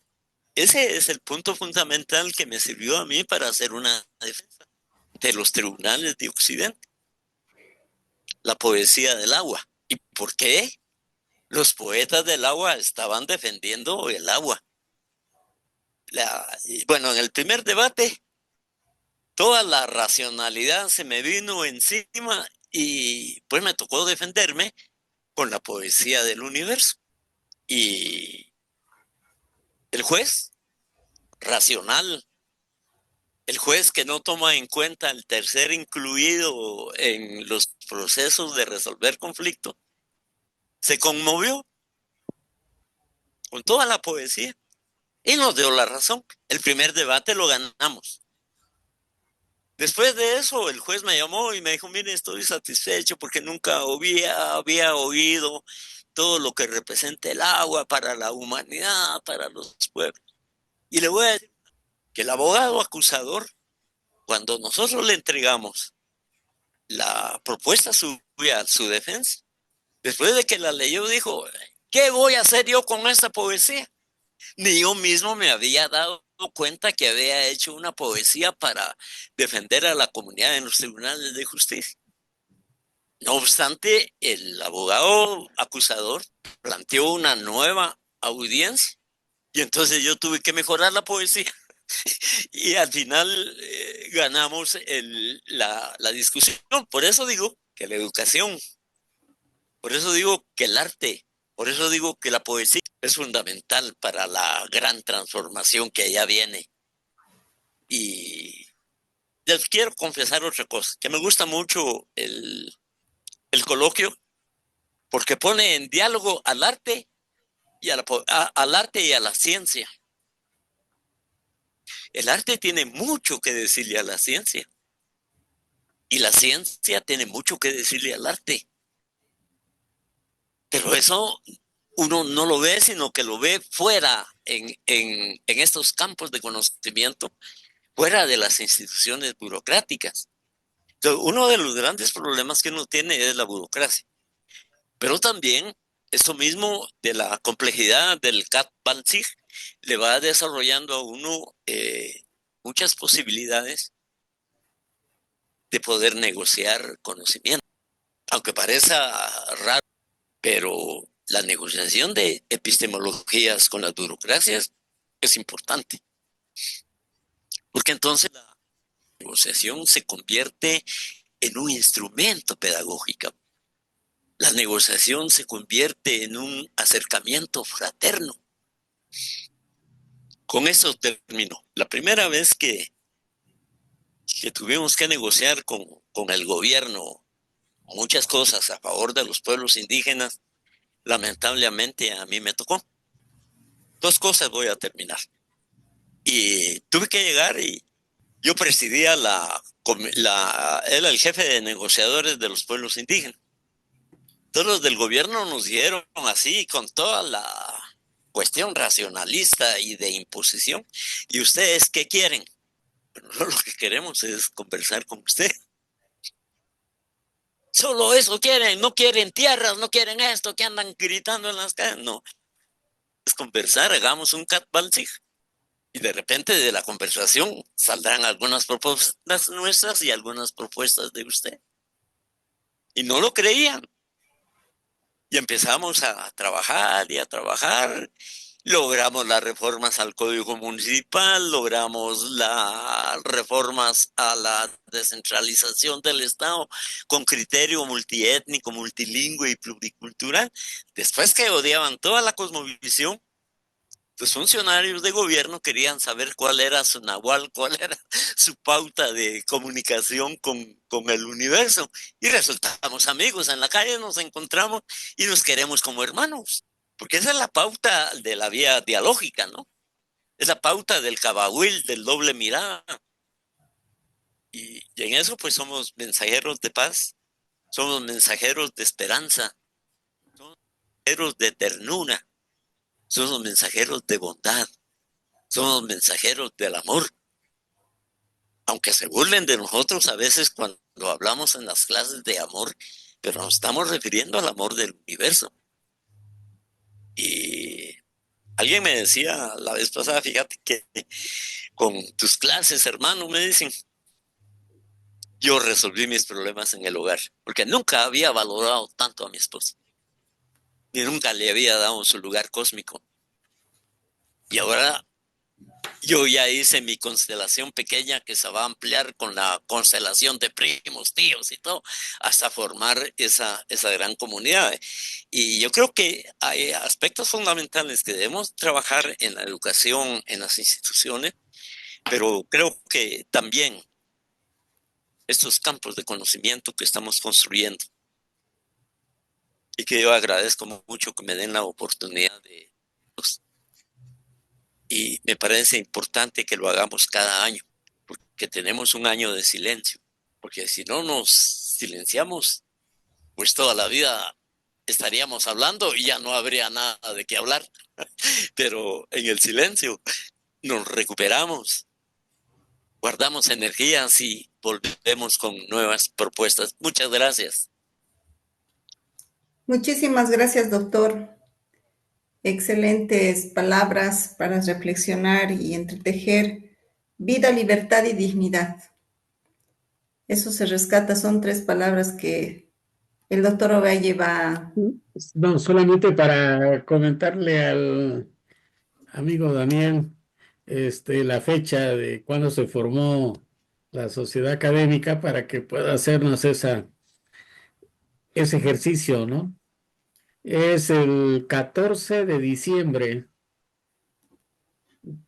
ese es el punto fundamental que me sirvió a mí para hacer una defensa de los tribunales de Occidente. La poesía del agua. ¿Y por qué? Los poetas del agua estaban defendiendo el agua. Bueno, en el primer debate, toda la racionalidad se me vino encima y pues me tocó defenderme con la poesía del universo. Y el juez racional, el juez que no toma en cuenta el tercer incluido en los procesos de resolver conflicto, se conmovió con toda la poesía y nos dio la razón. El primer debate lo ganamos. Después de eso, el juez me llamó y me dijo, mire, estoy satisfecho porque nunca había oído todo lo que representa el agua para la humanidad, para los pueblos. Y le voy a decir que el abogado acusador, cuando nosotros le entregamos la propuesta suya a su defensa, después de que la leyó, dijo, ¿qué voy a hacer yo con esta poesía? Ni yo mismo me había dado cuenta que había hecho una poesía para defender a la comunidad en los tribunales de justicia. No obstante, el abogado acusador planteó una nueva audiencia y entonces yo tuve que mejorar la poesía y al final ganamos la discusión. Por eso digo que la educación, por eso digo que el arte, por eso digo que la poesía es fundamental para la gran transformación que allá viene. Y les quiero confesar otra cosa, que me gusta mucho el coloquio, porque pone en diálogo al arte y al arte y a la ciencia. El arte tiene mucho que decirle a la ciencia y la ciencia tiene mucho que decirle al arte. Pero eso uno no lo ve, sino que lo ve fuera en estos campos de conocimiento, fuera de las instituciones burocráticas. Entonces, uno de los grandes problemas que uno tiene es la burocracia. Pero también esto mismo de la complejidad del Catbalsig le va desarrollando a uno muchas posibilidades de poder negociar conocimiento. Aunque parezca raro, pero la negociación de epistemologías con las burocracias es importante. Porque entonces la negociación se convierte en un instrumento pedagógico. La negociación se convierte en un acercamiento fraterno. Con eso termino. La primera vez que tuvimos que negociar con el gobierno muchas cosas a favor de los pueblos indígenas, lamentablemente a mí me tocó. 2 cosas voy a terminar. Y tuve que llegar y yo presidía era el jefe de negociadores de los pueblos indígenas. Todos los del gobierno nos dijeron así, con toda la cuestión racionalista y de imposición. ¿Y ustedes qué quieren? Bueno, lo que queremos es conversar con usted. Solo eso quieren, no quieren tierras, no quieren esto, que andan gritando en las calles. No, es conversar, hagamos un catbalsig. Y de repente de la conversación saldrán algunas propuestas nuestras y algunas propuestas de usted. Y no lo creían. Y empezamos a trabajar y a trabajar. Logramos las reformas al Código Municipal, logramos las reformas a la descentralización del Estado con criterio multiétnico, multilingüe y pluricultural. Después que odiaban toda la cosmovisión, los funcionarios de gobierno querían saber cuál era su nahual, cuál era su pauta de comunicación con el universo. Y resultamos amigos, en la calle nos encontramos y nos queremos como hermanos. Porque esa es la pauta de la vía dialógica, ¿no? Es la pauta del cabahuil, del doble mirada. Y en eso pues somos mensajeros de paz, somos mensajeros de esperanza, somos mensajeros de ternura, somos mensajeros de bondad, somos mensajeros del amor. Aunque se burlen de nosotros a veces cuando hablamos en las clases de amor, pero nos estamos refiriendo al amor del universo. Y alguien me decía la vez pasada, fíjate que con tus clases, hermano, me dicen, yo resolví mis problemas en el hogar, porque nunca había valorado tanto a mi esposa, ni nunca le había dado su lugar cósmico. Y ahora yo ya hice mi constelación pequeña que se va a ampliar con la constelación de primos, tíos y todo, hasta formar esa gran comunidad. Y yo creo que hay aspectos fundamentales que debemos trabajar en la educación, en las instituciones, pero creo que también estos campos de conocimiento que estamos construyendo y que yo agradezco mucho que me den la oportunidad de... Y me parece importante que lo hagamos cada año, porque tenemos un año de silencio, porque si no nos silenciamos, pues toda la vida estaríamos hablando y ya no habría nada de qué hablar. Pero en el silencio nos recuperamos, guardamos energías y volvemos con nuevas propuestas. Muchas gracias. Muchísimas gracias, doctor. Excelentes palabras para reflexionar y entretejer vida, libertad y dignidad. Eso se rescata, son 3 palabras que el doctor Ovalle va... No, solamente para comentarle al amigo Daniel, la fecha de cuando se formó la sociedad académica para que pueda hacernos ese ejercicio, ¿no? Es el 14 de diciembre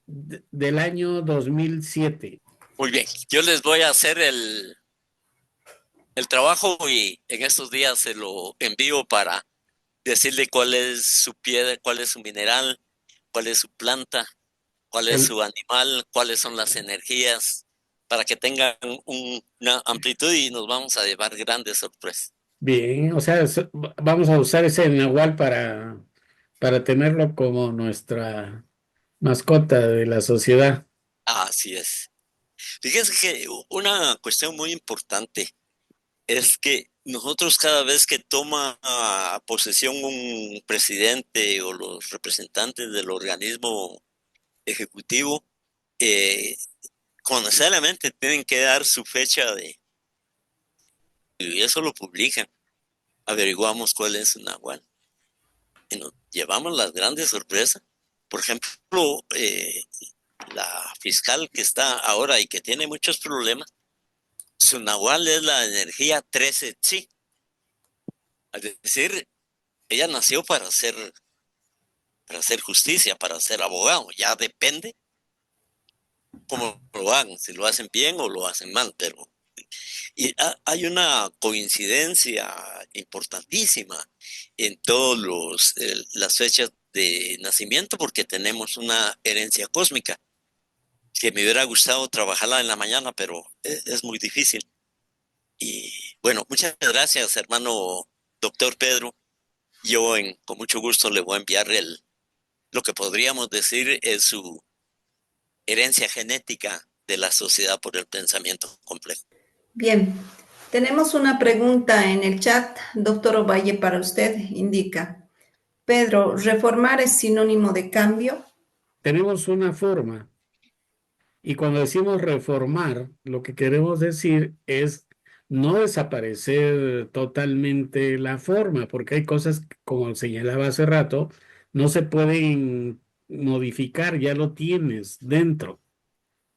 del año 2007. Muy bien, yo les voy a hacer el trabajo y en estos días se lo envío para decirle cuál es su piedra, cuál es su mineral, cuál es su planta, cuál es su animal, cuáles son las energías, para que tengan una amplitud y nos vamos a llevar grandes sorpresas. Bien, o sea, vamos a usar ese nahual para tenerlo como nuestra mascota de la sociedad. Así es. Fíjense que una cuestión muy importante es que nosotros cada vez que toma posesión un presidente o los representantes del organismo ejecutivo, necesariamente tienen que dar su fecha y eso lo publican. Averiguamos cuál es su nahual. Y nos llevamos las grandes sorpresas. Por ejemplo, la fiscal que está ahora y que tiene muchos problemas, su nahual es la energía 13 Tzi. Es decir, ella nació para hacer justicia, para ser abogado. Ya depende cómo lo hagan, si lo hacen bien o lo hacen mal, pero hay una coincidencia importantísima en todas las fechas de nacimiento porque tenemos una herencia cósmica. que me hubiera gustado trabajarla en la mañana, pero es muy difícil. Y bueno, muchas gracias, hermano doctor Pedro. Yo con mucho gusto le voy a enviar lo que podríamos decir es su herencia genética de la Sociedad por el Pensamiento Complejo. Bien, tenemos una pregunta en el chat, doctor Ovalle, para usted. Indica, Pedro, ¿reformar es sinónimo de cambio? Tenemos una forma, y cuando decimos reformar, lo que queremos decir es no desaparecer totalmente la forma, porque hay cosas, como señalaba hace rato, no se pueden modificar, ya lo tienes dentro.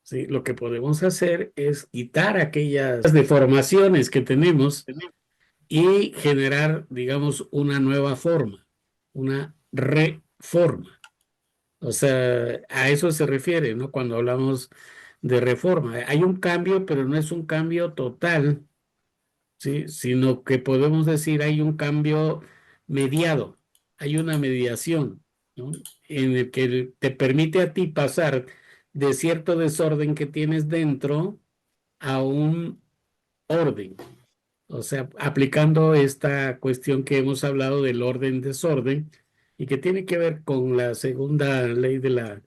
¿Sí? Lo que podemos hacer es quitar aquellas deformaciones que tenemos y generar, digamos, una nueva forma, una reforma. O sea, a eso se refiere, ¿no? Cuando hablamos de reforma. Hay un cambio, pero no es un cambio total, ¿sí? Sino que podemos decir hay un cambio mediado, hay una mediación, ¿no? En el que te permite a ti pasar de cierto desorden que tienes dentro a un orden. O sea, aplicando esta cuestión que hemos hablado del orden-desorden y que tiene que ver con la segunda ley de la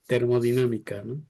termodinámica, ¿no?